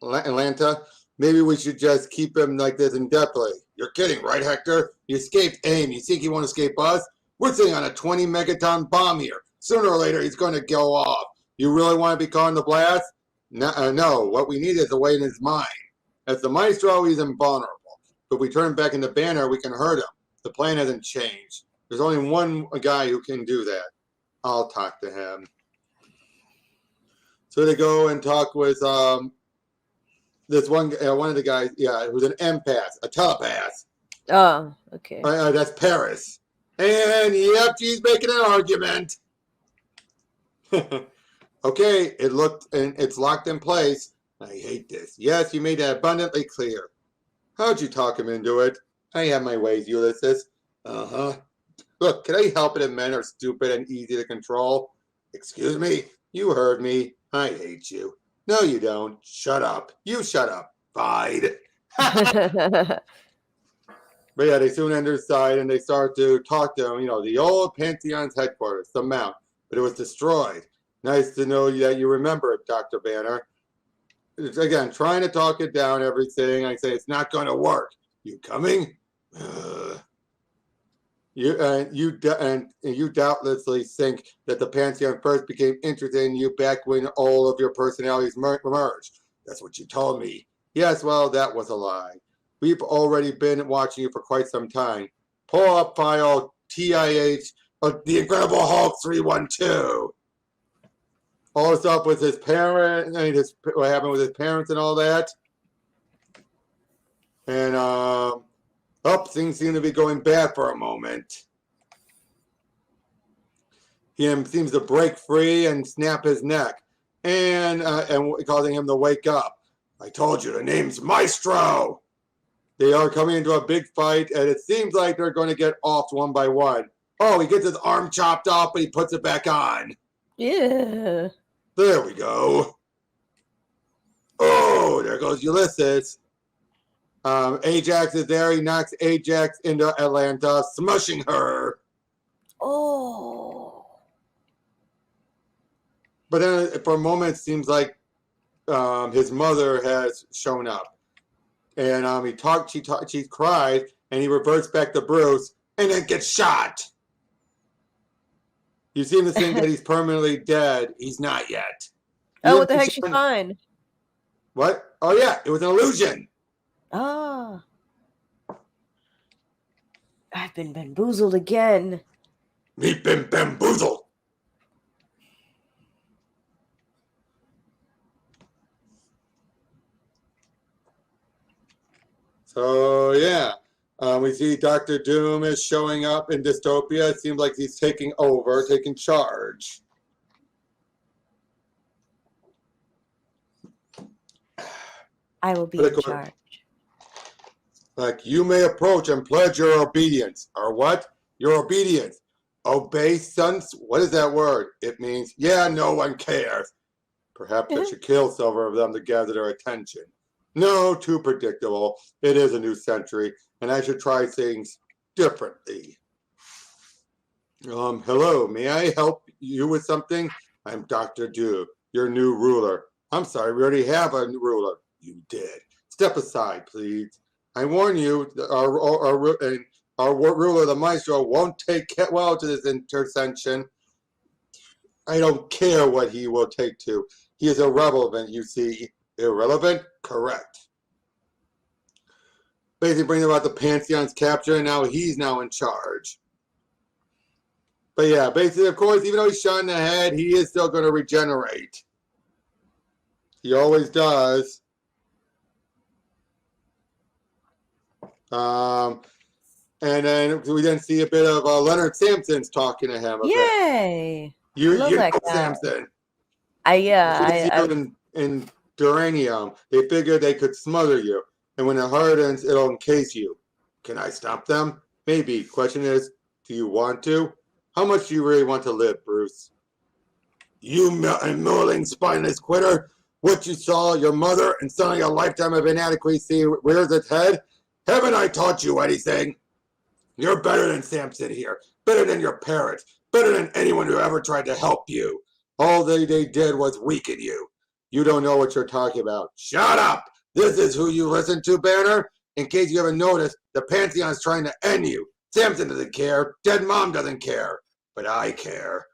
Speaker 1: Atlanta. Maybe we should just keep him like this indefinitely. You're kidding, right, Hector? You escaped AIM. You think he won't escape us? We're sitting on a 20 megaton bomb here. Sooner or later, he's going to go off. You really want to be caught in the blast? No, what we need is a way in his mind. As the Maestro, he's invulnerable. If we turn him back into Banner, we can hurt him. The plan hasn't changed. There's only one guy who can do that. I'll talk to him. So they go and talk with this one of the guys, who's an empath, a telepath.
Speaker 2: Oh, okay.
Speaker 1: That's Paris. And yep, she's making an argument. Okay, it's locked in place. I hate this. Yes, you made that abundantly clear. How'd you talk him into it? I have my ways, Ulysses. Uh-huh. Look, can I help it if men are stupid and easy to control? Excuse me? You heard me. I hate you. No, you don't. Shut up. You shut up. Fine. But yeah, they soon enter side and they start to talk to him, the old Pantheon's headquarters, the Mount, but it was destroyed. Nice to know that you remember it, Dr. Banner. It's, again, trying to talk it down, everything. I say, it's not going to work. You coming? You doubtlessly think that the Pantheon first became interested in you back when all of your personalities merged. That's what you told me. Yes, well, that was a lie. We've already been watching you for quite some time. Pull up file TIH of The Incredible Hulk 312. All this up with his parents, what happened with his parents and all that. And, things seem to be going bad for a moment. He seems to break free and snap his neck, and causing him to wake up. I told you, the name's Maestro. They are coming into a big fight, and it seems like they're going to get off one by one. Oh, he gets his arm chopped off, but he puts it back on.
Speaker 2: Yeah.
Speaker 1: There we go. Oh, there goes Ulysses. Ajax is there. He knocks Ajax into Atlanta, smushing her.
Speaker 2: Oh.
Speaker 1: But then for a moment, it seems like his mother has shown up. And she cried, and he reverts back to Bruce, and then gets shot. You seem to think that he's permanently dead. He's not yet.
Speaker 2: Oh, what the heck? She's fine.
Speaker 1: What? Oh, yeah, it was an illusion.
Speaker 2: Ah. I've been bamboozled again.
Speaker 1: We've been bamboozled. So, yeah. We see Dr. Doom is showing up in Dystopia. It seems like he's taking over, taking charge.
Speaker 2: I will be in charge.
Speaker 1: Like, you may approach and pledge your obedience. Or what? Your obedience. Obey, sons? What is that word? It means, yeah, no one cares. Perhaps I should kill several of them to gather their attention. No, too predictable. It is a new century, and I should try things differently. Hello, may I help you with something? I'm Dr. Doom, your new ruler. I'm sorry, we already have a ruler. You did. Step aside, please. I warn you, our ruler, the Maestro, won't take well to this intercession. I don't care what he will take to. He is irrelevant, you see. Irrelevant? Correct. Basically bringing about the Pantheon's capture, and now he's now in charge. But yeah, basically, of course, even though he's shot in the head, he is still going to regenerate. He always does. And then we then see a bit of Leonard Samson's talking to him.
Speaker 2: Yay!
Speaker 1: You know Samson. In Duranium, they figured they could smother you, and when it hardens, it'll encase you. Can I stop them? Maybe. Question is, do you want to? How much do you really want to live, Bruce? You mulling, spineless quitter! What you saw, your mother, and suddenly a lifetime of inadequacy rears its head? Haven't I taught you anything? You're better than Samson here, better than your parents, better than anyone who ever tried to help you. All they did was weaken you. You don't know what you're talking about. Shut up! This is who you listen to, Banner? In case you haven't noticed, the Pantheon's trying to end you. Samson doesn't care. Dead mom doesn't care. But I care.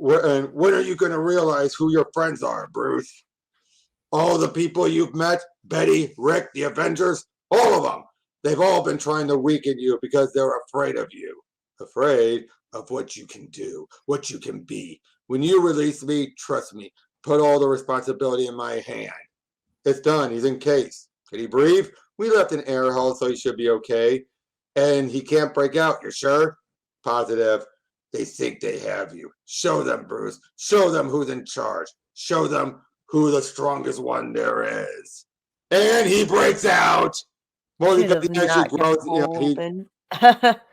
Speaker 1: And when are you going to realize who your friends are, Bruce? All the people you've met, Betty, Rick, the Avengers, all of them. They've all been trying to weaken you because they're afraid of you. Afraid of what you can do, what you can be. When you release me, trust me, put all the responsibility in my hand. It's done. He's in case. Can he breathe? We left an air hole, so he should be okay. And he can't break out. You're sure? Positive. They think they have you. Show them, Bruce. Show them who's in charge. Show them who the strongest one there is. And he breaks out. Well,
Speaker 2: Should
Speaker 1: because
Speaker 2: have
Speaker 1: he actually
Speaker 2: not kept
Speaker 1: grows.
Speaker 2: the hole open.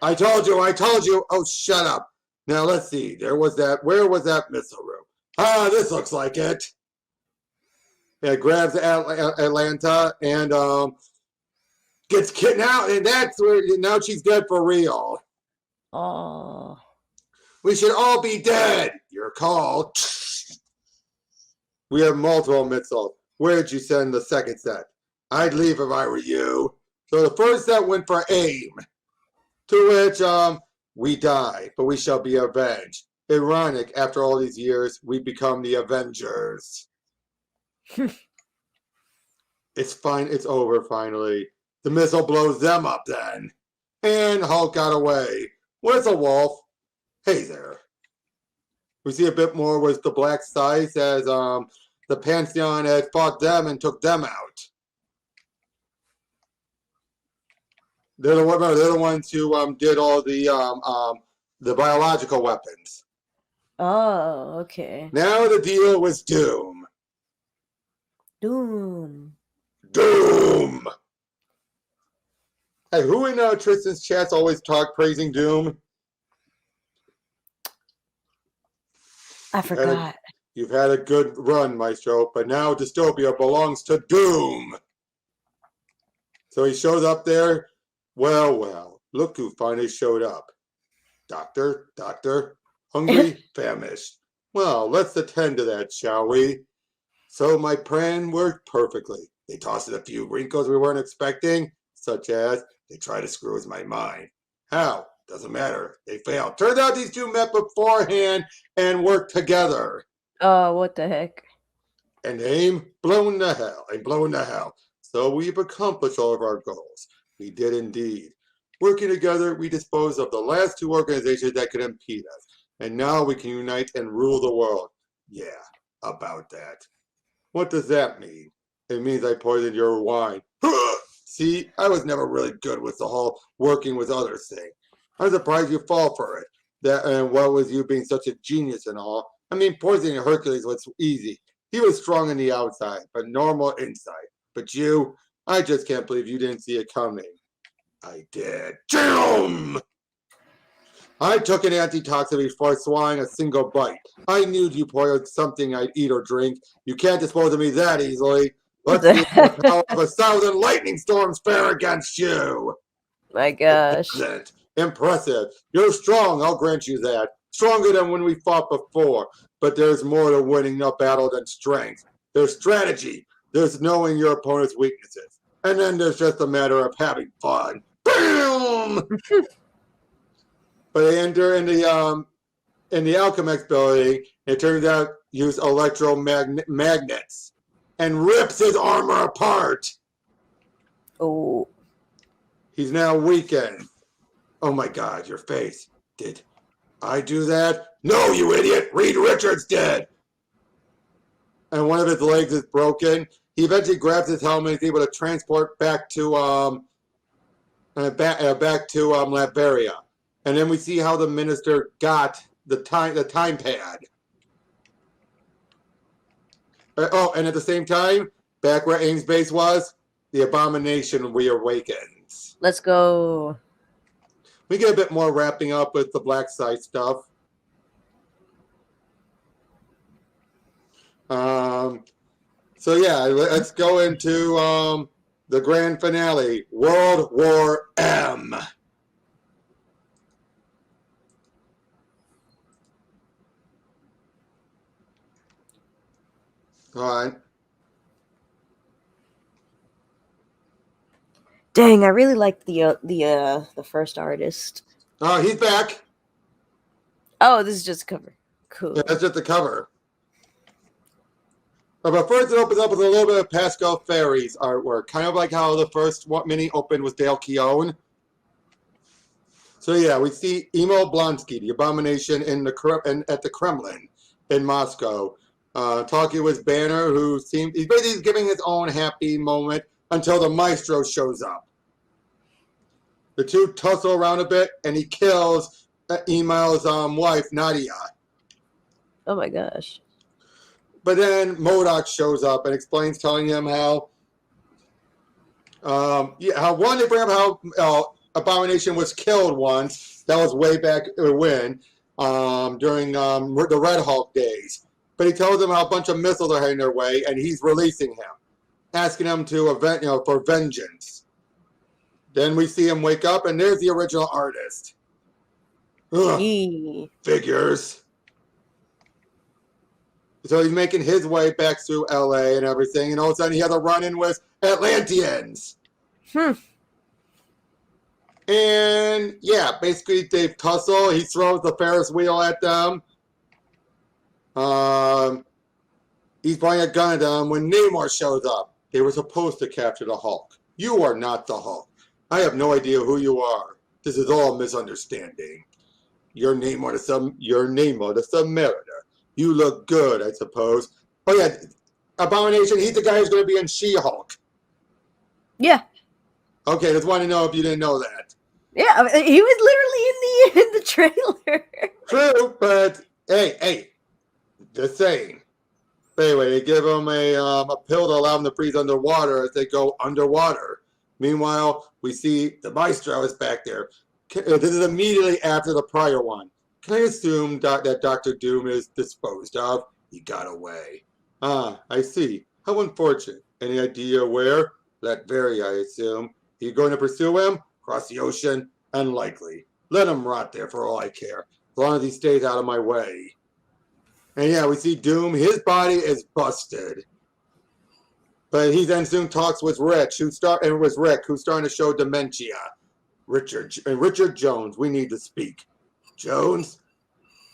Speaker 1: I told you. Oh, shut up. Now, let's see. Where was that missile room? Ah, this looks like it. It grabs Atlanta and gets kidnapped, and that's where now she's dead for real.
Speaker 2: Oh.
Speaker 1: We should all be dead. Your call. We have multiple missiles. Where'd you send the second set? I'd leave if I were you. So the first set went for AIM, to which we die, but we shall be avenged. Ironic, after all these years, we become the Avengers. It's fine. It's over finally. The missile blows them up then. And Hulk got away. Where's the wolf? Hey there. We see a bit more with the Black Sites as the Pantheon had fought them and took them out. They're the ones who did all the biological weapons.
Speaker 2: Oh, okay.
Speaker 1: Now the deal was Doom.
Speaker 2: Doom.
Speaker 1: Doom! Hey, who in Tristan's chats always talk praising Doom?
Speaker 2: I forgot.
Speaker 1: You've had a good run, Maestro, but now Dystopia belongs to Doom. So he shows up there. Well, look who finally showed up. Doctor, hungry, famished. Well, let's attend to that, shall we? So my plan worked perfectly. They tossed in a few wrinkles we weren't expecting, such as they tried to screw with my mind. How? Doesn't matter. They failed. Turns out these two met beforehand and worked together.
Speaker 2: Oh, what the heck?
Speaker 1: And AIM blown to hell. So we've accomplished all of our goals. We did indeed. Working together, we disposed of the last two organizations that could impede us. And now we can unite and rule the world. Yeah, about that. What does that mean? It means I poisoned your wine. See, I was never really good with the whole working with others thing. I'm surprised you fall for it. And what was you being such a genius and all? I mean, poisoning Hercules was easy. He was strong on the outside, but normal inside. But you, I just can't believe you didn't see it coming. I did. Boom! I took an antitoxin before swallowing a single bite. I knew you poisoned something I'd eat or drink. You can't dispose of me that easily. Let's see if the power of 1,000 lightning storms fare against you.
Speaker 2: My gosh.
Speaker 1: Impressive. You're strong, I'll grant you that. Stronger than when we fought before. But there's more to winning a battle than strength. There's strategy. There's knowing your opponent's weaknesses. And then there's just a matter of having fun. Boom! But they enter in the Alchemix building. It turns out use electromagnets and rips his armor apart.
Speaker 2: Oh.
Speaker 1: He's now weakened. Oh my God, your face. Did I do that? No, you idiot! Reed Richards did! And one of his legs is broken. He eventually grabs his helmet and is able to transport back to Latveria. And then we see how the minister got the time pad. Oh, and at the same time, back where Aim's base was, the Abomination reawakens.
Speaker 2: Let's go.
Speaker 1: We get a bit more wrapping up with the Black Site stuff. So yeah, let's go into the grand finale, World War M. All right.
Speaker 2: Dang, I really liked the first artist.
Speaker 1: Oh, he's back.
Speaker 2: Oh, this is just a cover. Cool.
Speaker 1: Yeah, that's just the cover. But first, it opens up with a little bit of Pascal Ferry's artwork, kind of like how the first mini opened with Dale Keown. So yeah, we see Emo Blonsky, the Abomination, at the Kremlin in Moscow, talking with Banner, who he's basically giving his own happy moment until the Maestro shows up. The two tussle around a bit, and he kills Email's wife, Nadia.
Speaker 2: Oh my gosh.
Speaker 1: But then MODOK shows up and explains, telling him how one, they bring up how Abomination was killed once. That was way back when, during the Red Hulk days. But he tells them how a bunch of missiles are heading their way, and he's releasing him, asking him to for vengeance. Then we see him wake up, and there's the original artist. Ugh, figures. So he's making his way back through LA and everything, and all of a sudden he has a run-in with Atlanteans. And yeah, basically they tussle. He throws the Ferris wheel at them. He's pointing a gun at them when Namor shows up. They were supposed to capture the Hulk. You are not the Hulk. I have no idea who you are. This is all a misunderstanding. Your name on the Submariner. You look good, I suppose. Oh yeah, Abomination. He's the guy who's going to be in She-Hulk.
Speaker 2: Yeah.
Speaker 1: Okay, just want to know if you didn't know that.
Speaker 2: Yeah, he was literally in the trailer.
Speaker 1: True, but hey, just saying. But anyway, they give him a pill to allow him to breathe underwater as they go underwater. Meanwhile, we see the Maestro is back there. This is immediately after the prior one. Can I assume that Dr. Doom is disposed of? He got away. Ah, I see. How unfortunate. Any idea where? That vary, I assume. Are you going to pursue him? Across the ocean? Unlikely. Let him rot there for all I care. As long as he stays out of my way. And yeah, we see Doom. His body is busted. But he then soon talks with Rick, who's starting to show dementia. Richard Jones, we need to speak. Jones?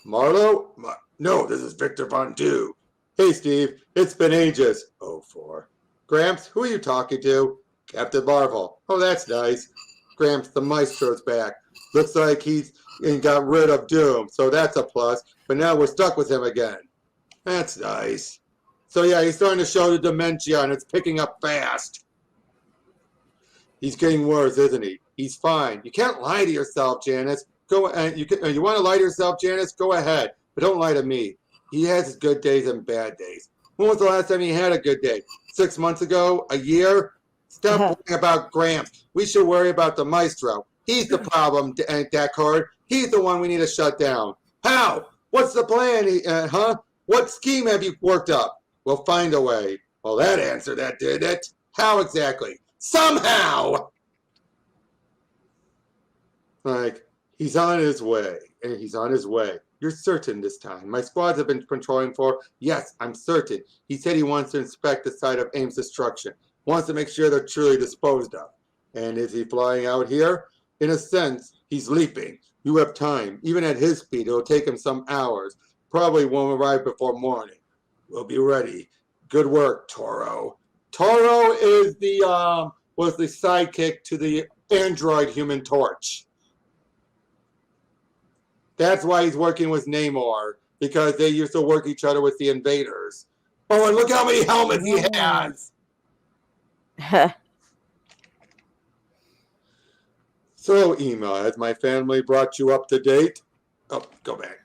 Speaker 1: Marlowe? No, this is Victor Von Dew. Hey, Steve. It's been ages. 04. Gramps, who are you talking to? Captain Marvel. Oh, that's nice. Gramps, the Maestro's back. Looks like he's got rid of Doom, so that's a plus. But now we're stuck with him again. That's nice. So yeah, he's starting to show the dementia, and it's picking up fast. He's getting worse, isn't he? He's fine. You can't lie to yourself, Janice. Go and you want to lie to yourself, Janice? Go ahead, but don't lie to me. He has his good days and bad days. When was the last time he had a good day? 6 months ago? A year? Stop worrying about Gramps. We should worry about the Maestro. He's the problem, Deckard. He's the one we need to shut down. How? What's the plan? What scheme have you worked up? We'll find a way. Well, that answered that, did it? How exactly? Somehow! Like, he's on his way, and he's on his way. You're certain this time. My squads have been patrolling for... Yes, I'm certain. He said he wants to inspect the site of AIM's destruction. Wants to make sure they're truly disposed of. And is he flying out here? In a sense, he's leaping. You have time. Even at his speed, it'll take him some hours. Probably won't arrive before morning. We'll be ready. Good work, Toro. Toro is was the sidekick to the android Human Torch. That's why he's working with Namor, because they used to work each other with the invaders. Oh, and look how many helmets he has! So, Ema, has my family brought you up to date? Oh, go back.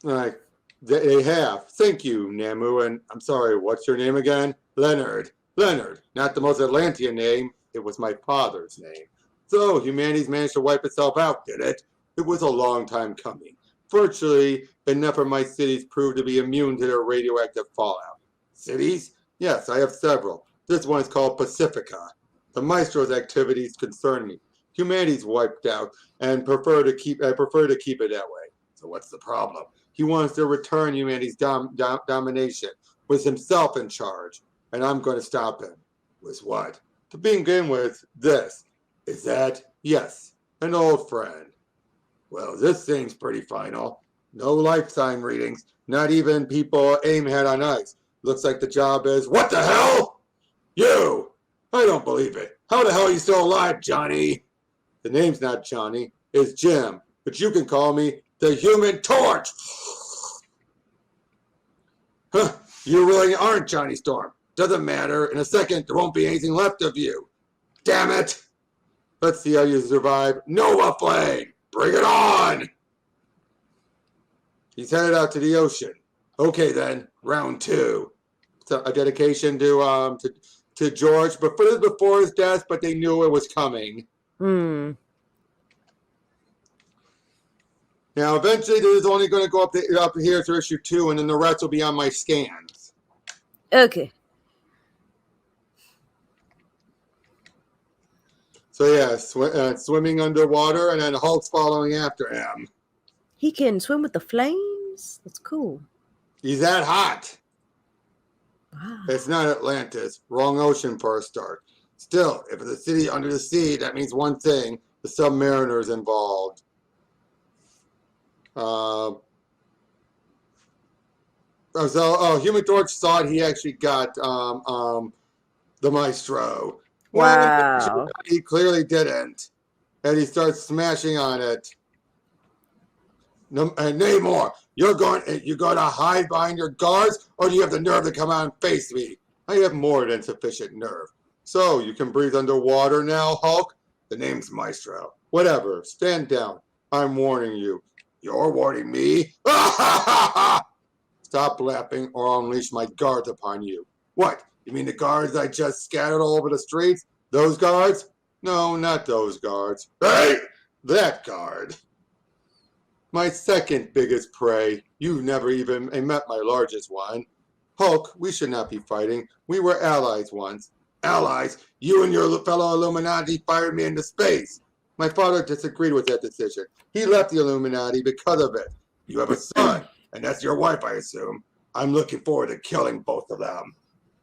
Speaker 1: All right. They have. Thank you, Namu. And I'm sorry, what's your name again? Leonard. Leonard. Not the most Atlantean name. It was my father's name. So, humanity's managed to wipe itself out, did it? It was a long time coming. Virtually, enough of my cities proved to be immune to their radioactive fallout. Cities? Yes, I have several. This one is called Pacifica. The Maestro's activities concern me. Humanity's wiped out, and I prefer to keep it that way. So what's the problem? He wants to return humanity's domination, with himself in charge, and I'm going to stop him. With what? To begin with, this. Is that? Yes, an old friend. Well, this thing's pretty final. No life sign readings, not even people AIM had on ice. Looks like the job is, what the hell? You! I don't believe it. How the hell are you still alive, Johnny? The name's not Johnny, it's Jim, but you can call me the Human Torch. Huh, you really aren't Johnny Storm. Doesn't matter. In a second, there won't be anything left of you. Damn it! Let's see how you survive. Nova Flame! Bring it on! He's headed out to the ocean. Okay then, round 2. So a dedication to George, but before his death, but they knew it was coming. Now, eventually, this is only going to go up here to issue 2, and then the rest will be on my scans.
Speaker 2: Okay.
Speaker 1: So yeah, swimming underwater, and then Hulk's following after him.
Speaker 2: He can swim with the flames? That's cool.
Speaker 1: He's that hot.
Speaker 2: Wow.
Speaker 1: It's not Atlantis. Wrong ocean for a start. Still, if it's a city under the sea, that means one thing. The submariners involved. Human Torch thought he actually got the Maestro.
Speaker 2: Wow.
Speaker 1: Well, he clearly didn't. And he starts smashing on it. And Namor, you're going to hide behind your guards, or do you have the nerve to come out and face me? I have more than sufficient nerve. So, you can breathe underwater now, Hulk? The name's Maestro. Whatever, stand down. I'm warning you. You're warning me? Stop laughing, or I'll unleash my guards upon you. What? You mean the guards I just scattered all over the streets? Those guards? No, not those guards. Hey! That guard. My second biggest prey. You've never even met my largest one. Hulk, we should not be fighting. We were allies once. Allies? You and your fellow Illuminati fired me into space. My father disagreed with that decision. He left the Illuminati because of it. You have a son, and that's your wife, I assume. I'm looking forward to killing both of them.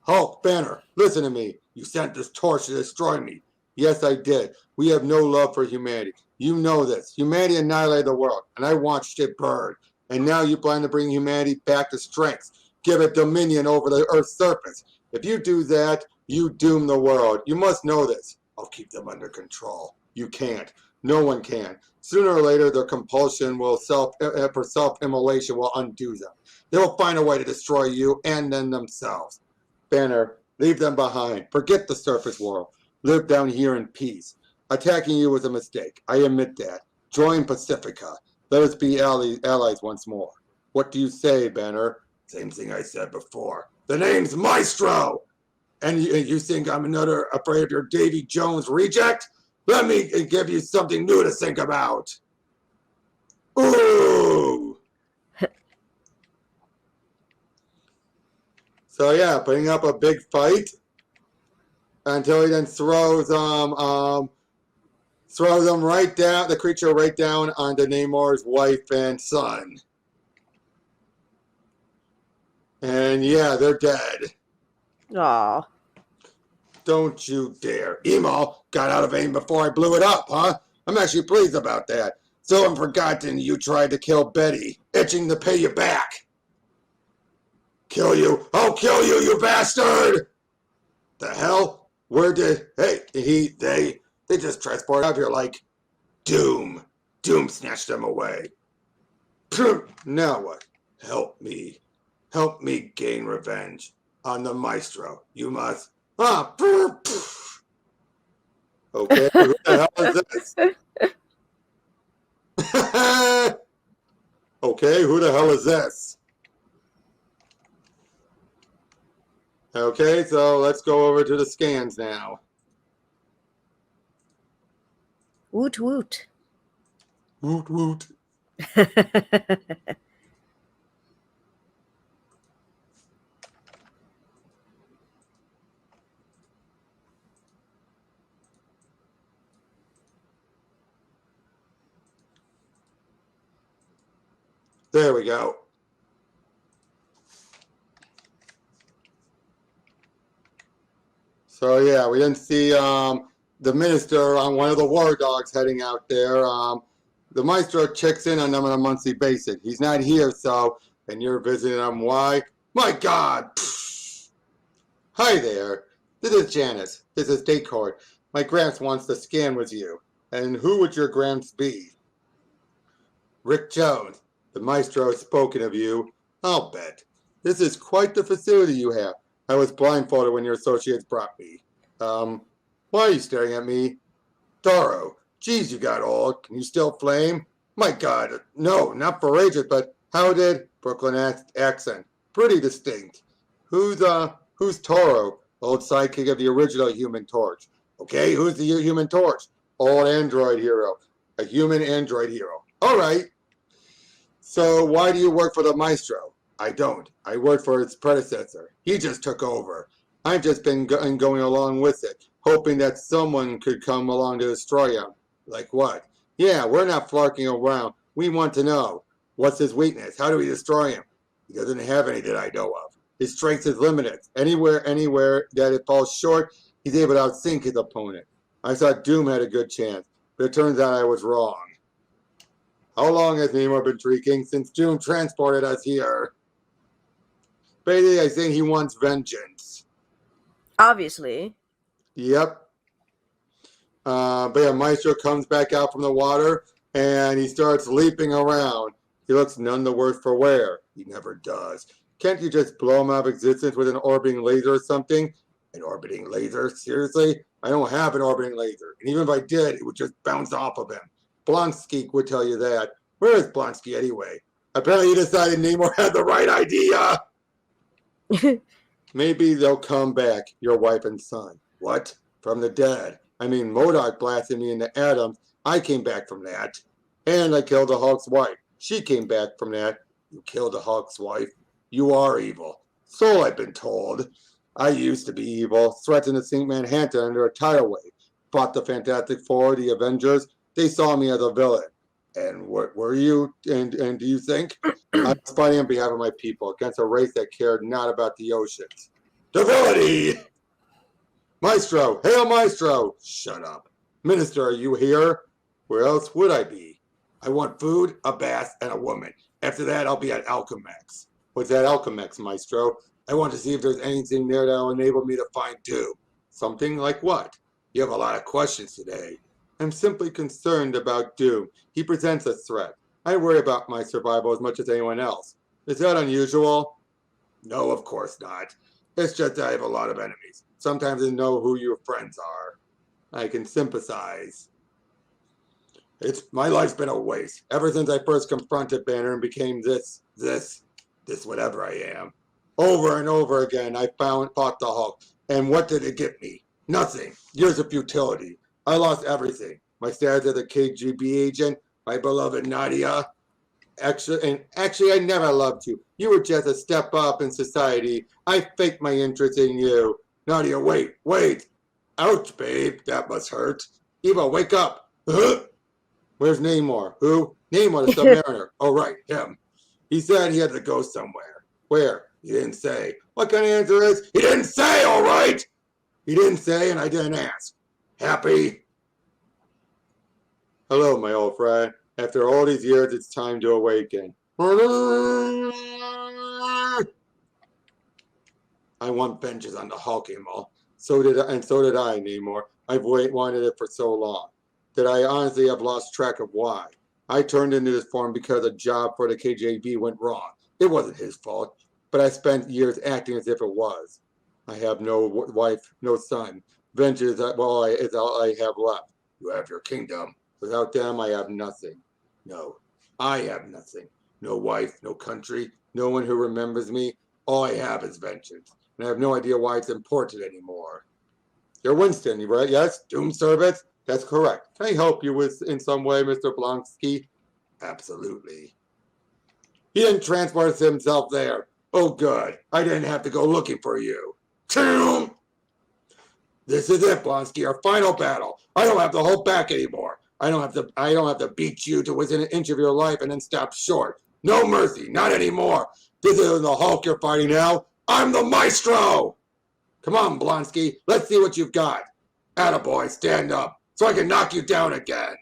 Speaker 1: Hulk, Banner, listen to me. You sent this torch to destroy me. Yes, I did. We have no love for humanity. You know this. Humanity annihilated the world, and I watched it burn. And now you plan to bring humanity back to strength. Give it dominion over the Earth's surface. If you do that, you doom the world. You must know this. I'll keep them under control. You can't. No one can. Sooner or later, their compulsion for self-immolation will undo them. They will find a way to destroy you and then themselves. Banner, leave them behind. Forget the surface world. Live down here in peace. Attacking you was a mistake. I admit that. Join Pacifica. Let us be allies once more. What do you say, Banner? Same thing I said before. The name's Maestro! And you think I'm another afraid of your Davy Jones reject? Let me give you something new to think about. Ooh! So yeah, putting up a big fight until he then throws them right down, the creature right down onto Namor's wife and son. And yeah, they're dead.
Speaker 2: Aw.
Speaker 1: Don't you dare. Emo got out of aim before I blew it up, huh? I'm actually pleased about that. So I'm forgotten you tried to kill Betty, itching to pay you back. Kill you? I'll kill you, you bastard! The hell? Where did... Hey, they just transported out here like... Doom. Doom snatched them away. Now what? Help me. Help me gain revenge on the Maestro. You must... Okay, who the hell is this? Okay, who the hell is this? Okay, so let's go over to the scans now.
Speaker 2: Woot woot.
Speaker 1: Woot woot. There we go. So yeah, we didn't see the minister on one of the war dogs heading out there. The Maestro checks in on them on a monthly basis. He's not here, so, and you're visiting him. Why? My God! Hi there. This is Janice. This is State Court. My Gramps wants to scan with you. And who would your Gramps be? Rick Jones. The Maestro has spoken of you. I'll bet. This is quite the facility you have. I was blindfolded when your associates brought me. Why are you staring at me? Taro, geez, you got old. Can you still flame? My God, no, not for ages, but how did Brooklyn accent? Pretty distinct. Who's Toro? Old sidekick of the original Human Torch. Okay, who's the Human Torch? Old android hero. A human android hero. All right. So why do you work for the Maestro? I don't. I work for its predecessor. He just took over. I've just been going along with it, hoping that someone could come along to destroy him. Like what? Yeah, we're not flarking around. We want to know. What's his weakness? How do we destroy him? He doesn't have any that I know of. His strength is limited. Anywhere that it falls short, he's able to outsink his opponent. I thought Doom had a good chance, but it turns out I was wrong. How long has Namor been shrieking? Since Doom transported us here. Basically, I think he wants vengeance.
Speaker 2: Obviously.
Speaker 1: Yep. But yeah, Maestro comes back out from the water, and he starts leaping around. He looks none the worse for wear. He never does. Can't you just blow him out of existence with an orbiting laser or something? An orbiting laser? Seriously? I don't have an orbiting laser. And even if I did, it would just bounce off of him. Blonsky would tell you that. Where is Blonsky anyway? Apparently he decided Namor had the right idea. Maybe they'll come back, your wife and son. What? From the dead. I mean, MODOK blasted me into atoms. I came back from that. And I killed the Hulk's wife. She came back from that. You killed the Hulk's wife. You are evil. So I've been told. I used to be evil. Threatened to sink Manhattan under a tidal wave. Fought the Fantastic Four, the Avengers. They saw me as a villain. And what were you? And do you think? I was fighting on behalf of my people against a race that cared not about the oceans. Divinity! Maestro! Hail Maestro! Shut up. Minister, are you here? Where else would I be? I want food, a bath, and a woman. After that, I'll be at Alchemex. What's that Alchemex, Maestro? I want to see if there's anything there that will enable me to find Doom. Something like what? You have a lot of questions today. I'm simply concerned about Doom. He presents a threat. I worry about my survival as much as anyone else. Is that unusual? No, of course not. It's just that I have a lot of enemies. Sometimes I know who your friends are. I can sympathize. My life's been a waste. Ever since I first confronted Banner and became this whatever I am. Over and over again, I fought the Hulk. And what did it get me? Nothing. Years of futility. I lost everything. My status as a KGB agent, my beloved Nadia. Actually, I never loved you. You were just a step up in society. I faked my interest in you. Nadia, wait. Ouch, babe. That must hurt. Eva, wake up. Where's Namor? Who? Namor, the Submariner. Oh, right, him. He said he had to go somewhere. Where? He didn't say. What kind of answer is? He didn't say, all right? He didn't say, and I didn't ask. Happy? Hello, my old friend. After all these years, it's time to awaken. I want vengeance on the Hulk, Emil. So did I, Namor. I've wanted it for so long that I honestly have lost track of why. I turned into this form because a job for the KGB went wrong. It wasn't his fault, but I spent years acting as if it was. I have no wife, no son. Vengeance is all I have left. You have your kingdom. Without them, I have nothing. No, I have nothing. No wife, no country, no one who remembers me. All I have is vengeance. And I have no idea why it's important anymore. You're Winston, right? Yes? Doom Service? That's correct. Can I help you in some way, Mr. Blonsky? Absolutely. He didn't transport himself there. Oh, good. I didn't have to go looking for you. This is it, Blonsky, our final battle. I don't have to hold back anymore. I don't have to beat you to within an inch of your life and then stop short. No mercy, not anymore. This isn't the Hulk you're fighting now. I'm the Maestro. Come on, Blonsky, let's see what you've got. Attaboy, stand up, so I can knock you down again.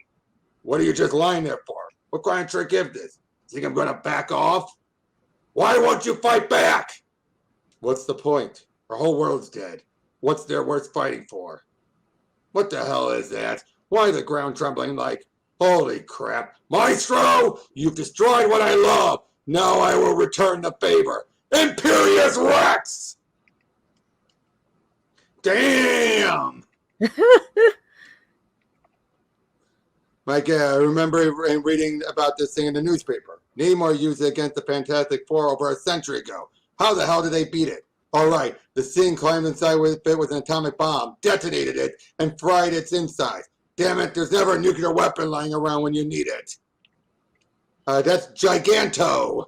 Speaker 1: What are you just lying there for? What kind of trick is this? Think I'm gonna back off? Why won't you fight back? What's the point? Our whole world's dead. What's there worth fighting for? What the hell is that? Why is the ground trembling like, holy crap. Maestro, you've destroyed what I love. Now I will return the favor. Imperious Rex! Damn! Like, I remember reading about this thing in the newspaper. Namor used it against the Fantastic Four over a century ago. How the hell did they beat it? All right, the thing climbed inside with it with an atomic bomb, detonated it, and fried its inside. Damn it, there's never a nuclear weapon lying around when you need it. That's Giganto.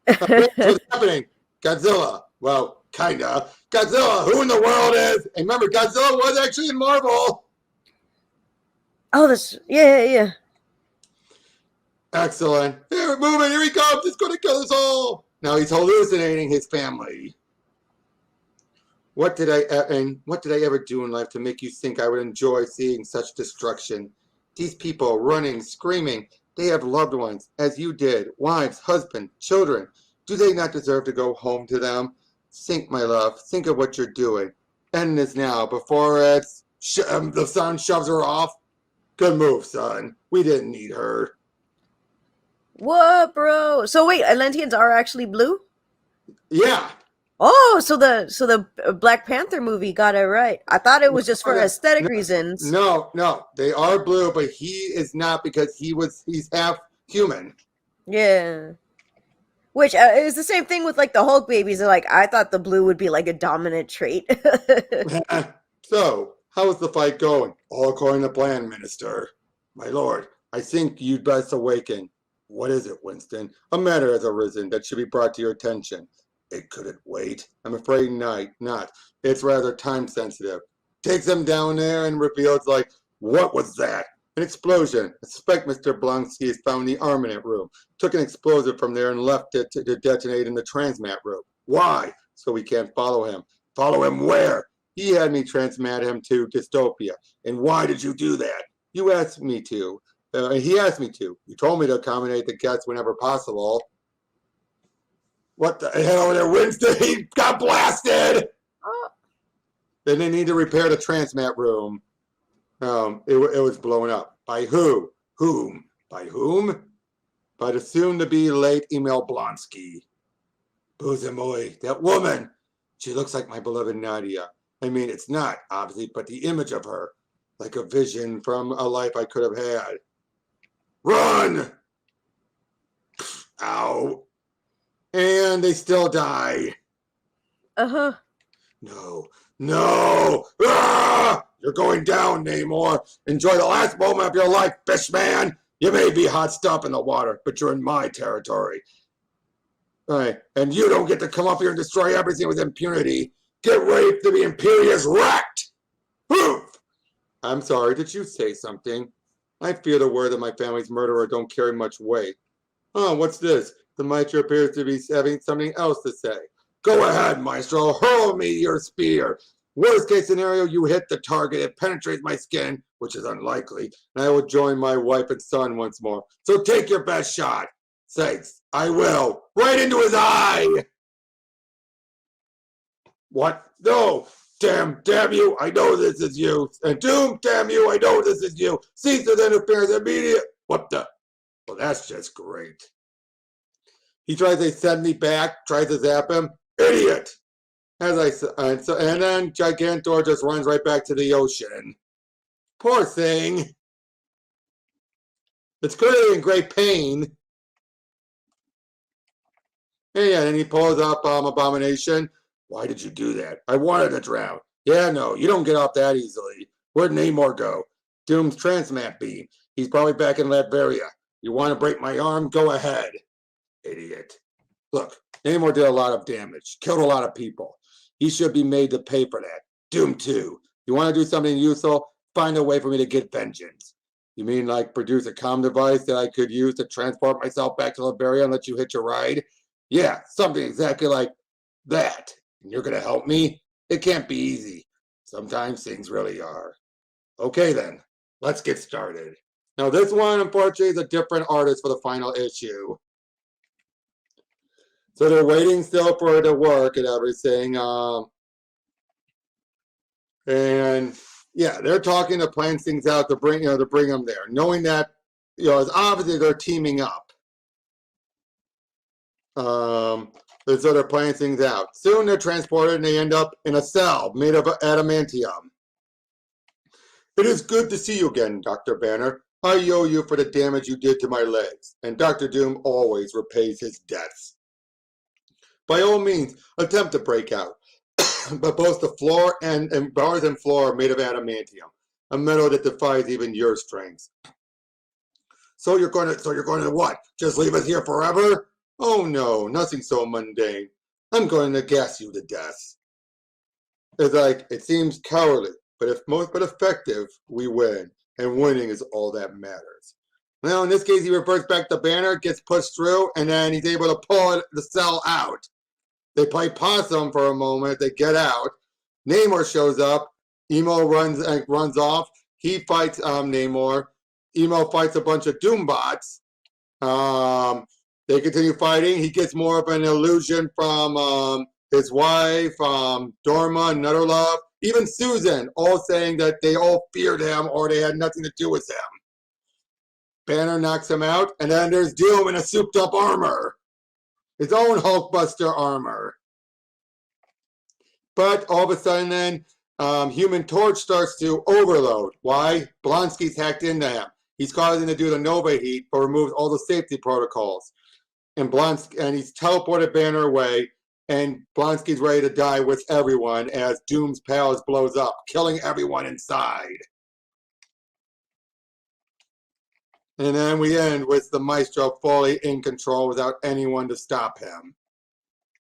Speaker 1: What's happening? Godzilla. Well, kinda. Godzilla, who in the world is? And remember, Godzilla was actually in Marvel.
Speaker 2: Oh, yeah.
Speaker 1: Excellent. Here, moving. Here he comes. He's going to kill us all. Now he's hallucinating his family. What did I ever do in life to make you think I would enjoy seeing such destruction? These people running, screaming. They have loved ones, as you did, wives, husband, children. Do they not deserve to go home to them? Think, my love. Think of what you're doing. End this now before the sun shoves her off. Good move, son. We didn't need her.
Speaker 2: What, bro? So wait, Atlanteans are actually blue?
Speaker 1: Yeah.
Speaker 2: Oh, so the Black Panther movie got it right. I thought it was just for aesthetic reasons.
Speaker 1: No, they are blue, but he is not because he's half human.
Speaker 2: Yeah. Which is the same thing with like the Hulk babies. Like I thought the blue would be like a dominant trait.
Speaker 1: So, how is the fight going? All according to plan, Minister. My lord, I think you'd best awaken. What is it, Winston? A matter has arisen that should be brought to your attention. It couldn't wait. I'm afraid not. It's rather time sensitive. Takes him down there and reveals what was that? An explosion. I suspect Mr. Blonsky has found the armament room. Took an explosive from there and left it to detonate in the transmat room. Why? So we can't follow him. Follow him where? He had me transmat him to Dystopia. And why did you do that? You asked me to. He asked me to. You told me to accommodate the guests whenever possible. What the hell over there, Winston? He got blasted! Then they need to repair the transmat room. It was blown up. By who? Whom? By whom? By the soon-to-be late Emil Blonsky. Boozemoi, that woman! She looks like my beloved Nadia. I mean, it's not, obviously, but the image of her. Like a vision from a life I could have had. Run! Ow. And they still die.
Speaker 2: Uh-huh.
Speaker 1: No! Ah! You're going down, Namor. Enjoy the last moment of your life, fishman. You may be hot stuff in the water, but you're in my territory. All right, and you don't get to come up here and destroy everything with impunity. Get ready to be imperious wrecked! Poof! I'm sorry, did you say something? I fear the word that my family's murderer don't carry much weight. Oh, what's this? The Maestro appears to be having something else to say. Go ahead, Maestro. Hurl me your spear. Worst case scenario, you hit the target. It penetrates my skin, which is unlikely, and I will join my wife and son once more. So take your best shot. Thanks. I will. Right into his eye. What? No. Damn you. I know this is you. And Doom, damn you. I know this is you. Cease with interference immediate. What the? Well, that's just great. He tries to send me back, tries to zap him. Idiot! As I said, and then Gigantor just runs right back to the ocean. Poor thing. It's clearly in great pain. And he pulls up Abomination. Why did you do that? I wanted to drown. Yeah, no, you don't get off that easily. Where'd Namor go? Doom's transmat beam. He's probably back in Latveria. You want to break my arm? Go ahead. Idiot. Look, Namor did a lot of damage, killed a lot of people. He should be made to pay for that. Doom too. You want to do something useful? Find a way for me to get vengeance. You mean like produce a comm device that I could use to transport myself back to Latveria and let you hitch a ride? Yeah, something exactly like that. And you're going to help me? It can't be easy. Sometimes things really are. Okay then, let's get started. Now this one, unfortunately, is a different artist for the final issue. So they're waiting still for it to work and everything. And yeah, they're talking to plan things out to bring them there, knowing that it's obviously they're teaming up. And so they're playing things out. Soon they're transported and they end up in a cell made of adamantium. It is good to see you again, Dr. Banner. I owe you for the damage you did to my legs, and Dr. Doom always repays his debts. By all means, attempt to break out, but both the floor and bars and floor are made of adamantium, a metal that defies even your strength. So you're going to what? Just leave us here forever? Oh no, nothing so mundane. I'm going to gas you to death. It's like, it seems cowardly, but effective, we win. And winning is all that matters. Well, in this case, he reverts back the banner, gets pushed through, and then he's able to pull the cell out. They play possum for a moment, they get out. Namor shows up. Emo runs off. He fights Namor. Emo fights a bunch of Doombots. They continue fighting. He gets more of an illusion from his wife, Dorma, another love, even Susan, all saying that they all feared him or they had nothing to do with him. Banner knocks him out, and then there's Doom in a souped-up armor. His own Hulkbuster armor. But all of a sudden then, Human Torch starts to overload. Why? Blonsky's hacked into him. He's causing to do the Nova heat, but removes all the safety protocols. And he's teleported Banner away, and Blonsky's ready to die with everyone as Doom's palace blows up, killing everyone inside. And then we end with the Maestro fully in control without anyone to stop him.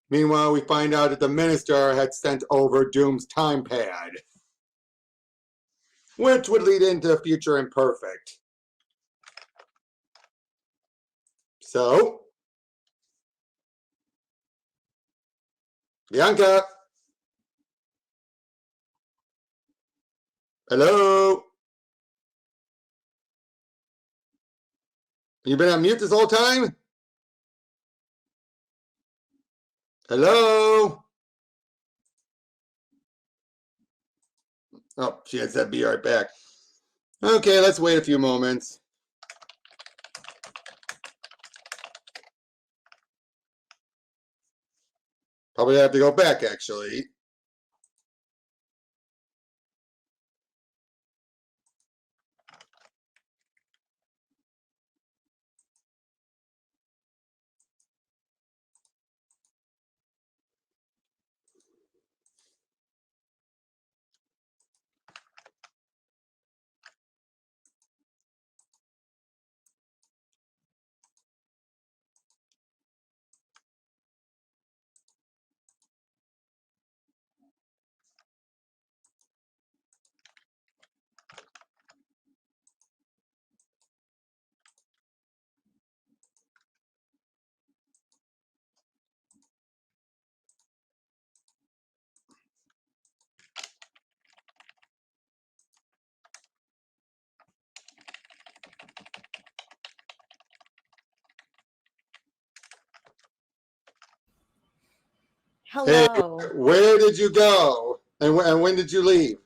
Speaker 1: Meanwhile, we find out that the Minister had sent over Doom's time pad, which would lead into Future Imperfect. So, Bianca. Hello. You been on mute this whole time? Hello? Oh, she had said be right back. Okay, let's wait a few moments. Probably have to go back, actually. Hey,
Speaker 2: Hello.
Speaker 1: where did you go? And when did you leave?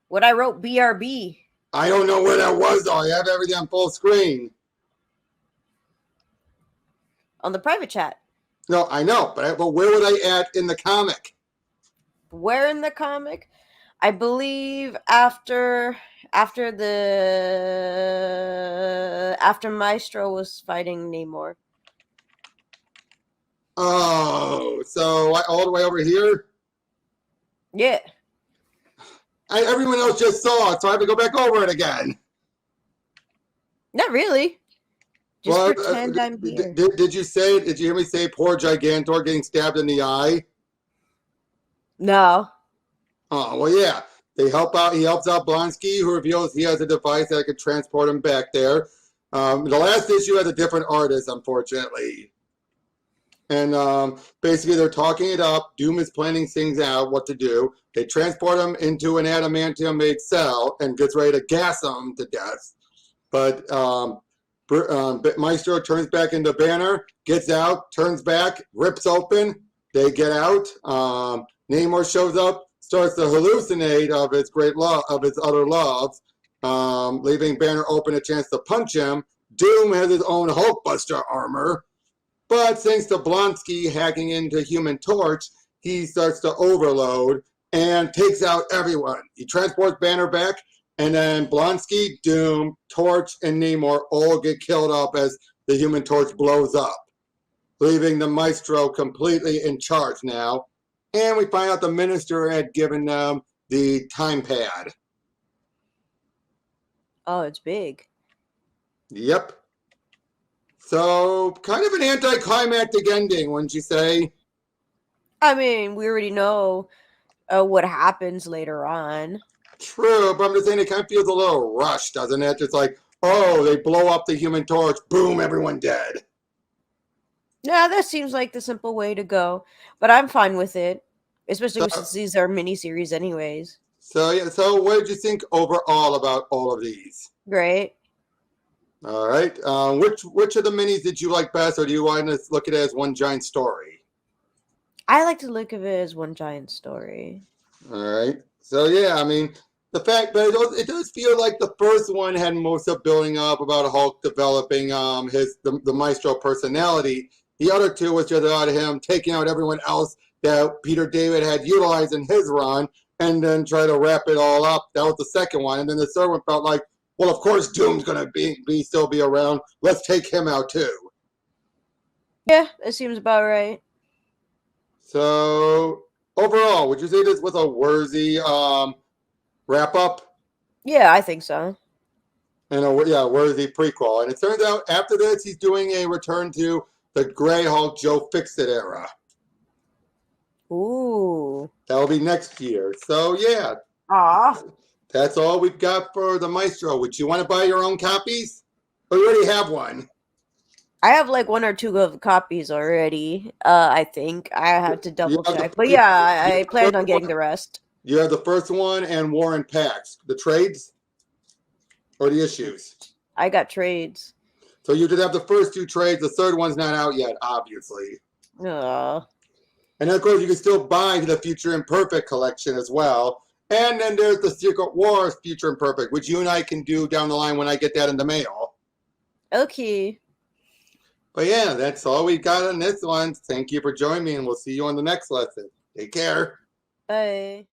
Speaker 2: What I wrote BRB.
Speaker 1: I don't know where that was, though. I have everything on full screen.
Speaker 2: On the private chat.
Speaker 1: No, I know, but where would I add in the comic?
Speaker 2: Where in the comic? I believe after Maestro was fighting Namor.
Speaker 1: Oh, so all the way over here?
Speaker 2: Yeah.
Speaker 1: Everyone else just saw it, so I have to go back over it again.
Speaker 2: Not really. Just
Speaker 1: Well,
Speaker 2: pretend I'm here.
Speaker 1: Did you hear me say poor Gigantor getting stabbed in the eye?
Speaker 2: No.
Speaker 1: Oh, well, yeah. He helps out Blonsky, who reveals he has a device that could transport him back there. The last issue has a different artist, unfortunately. And basically, they're talking it up. Doom is planning things out, what to do. They transport him into an adamantium-made cell and gets ready to gas him to death. But Maestro turns back into Banner, gets out, turns back, rips open. They get out. Namor shows up, starts to hallucinate of his other loves, leaving Banner open a chance to punch him. Doom has his own Hulkbuster armor. But thanks to Blonsky hacking into Human Torch, he starts to overload and takes out everyone. He transports Banner back, and then Blonsky, Doom, Torch, and Namor all get killed up as the Human Torch blows up, leaving the Maestro completely in charge now. And we find out the Minister had given them the time pad.
Speaker 2: Oh, it's big.
Speaker 1: Yep. So, kind of an anticlimactic ending, wouldn't you say?
Speaker 2: I mean, we already know what happens later on.
Speaker 1: True, but I'm just saying it kind of feels a little rushed, doesn't it? Just like, oh, they blow up the Human Torch, boom, everyone dead.
Speaker 2: Yeah, that seems like the simple way to go, but I'm fine with it, especially since these are miniseries anyways.
Speaker 1: So what did you think overall about all of these?
Speaker 2: Great.
Speaker 1: All right. Which of the minis did you like best, or do you want to look at it as one giant story?
Speaker 2: I like to look at it as one giant story.
Speaker 1: All right. So yeah, I mean, the fact, but it does feel like the first one had most of building up about Hulk developing the Maestro personality. The other two was just about him taking out everyone else that Peter David had utilized in his run, and then try to wrap it all up. That was the second one, and then the third one felt like, well, of course Doom's gonna still be around. Let's take him out too.
Speaker 2: Yeah, that seems about right.
Speaker 1: So overall, would you say this was a worthy wrap up?
Speaker 2: Yeah, I think so.
Speaker 1: And worthy prequel. And it turns out after this, he's doing a return to the Grey Hulk Joe Fixit era.
Speaker 2: Ooh.
Speaker 1: That'll be next year. So yeah. That's all we've got for the Maestro. Would you want to buy your own copies? Or you already have one?
Speaker 2: I have like one or two of copies already. I think I have to double check. But yeah, I planned on getting the rest.
Speaker 1: You have the first one and Warren Packs. The trades? Or the issues?
Speaker 2: I got trades.
Speaker 1: So you just have the first two trades. The third one's not out yet, obviously.
Speaker 2: And
Speaker 1: of course, you can still buy the Future Imperfect collection as well. And then there's the Secret Wars Future Imperfect, which you and I can do down the line when I get that in the mail.
Speaker 2: Okay.
Speaker 1: But yeah, that's all we got on this one. Thank you for joining me, and we'll see you on the next lesson. Take care.
Speaker 2: Bye.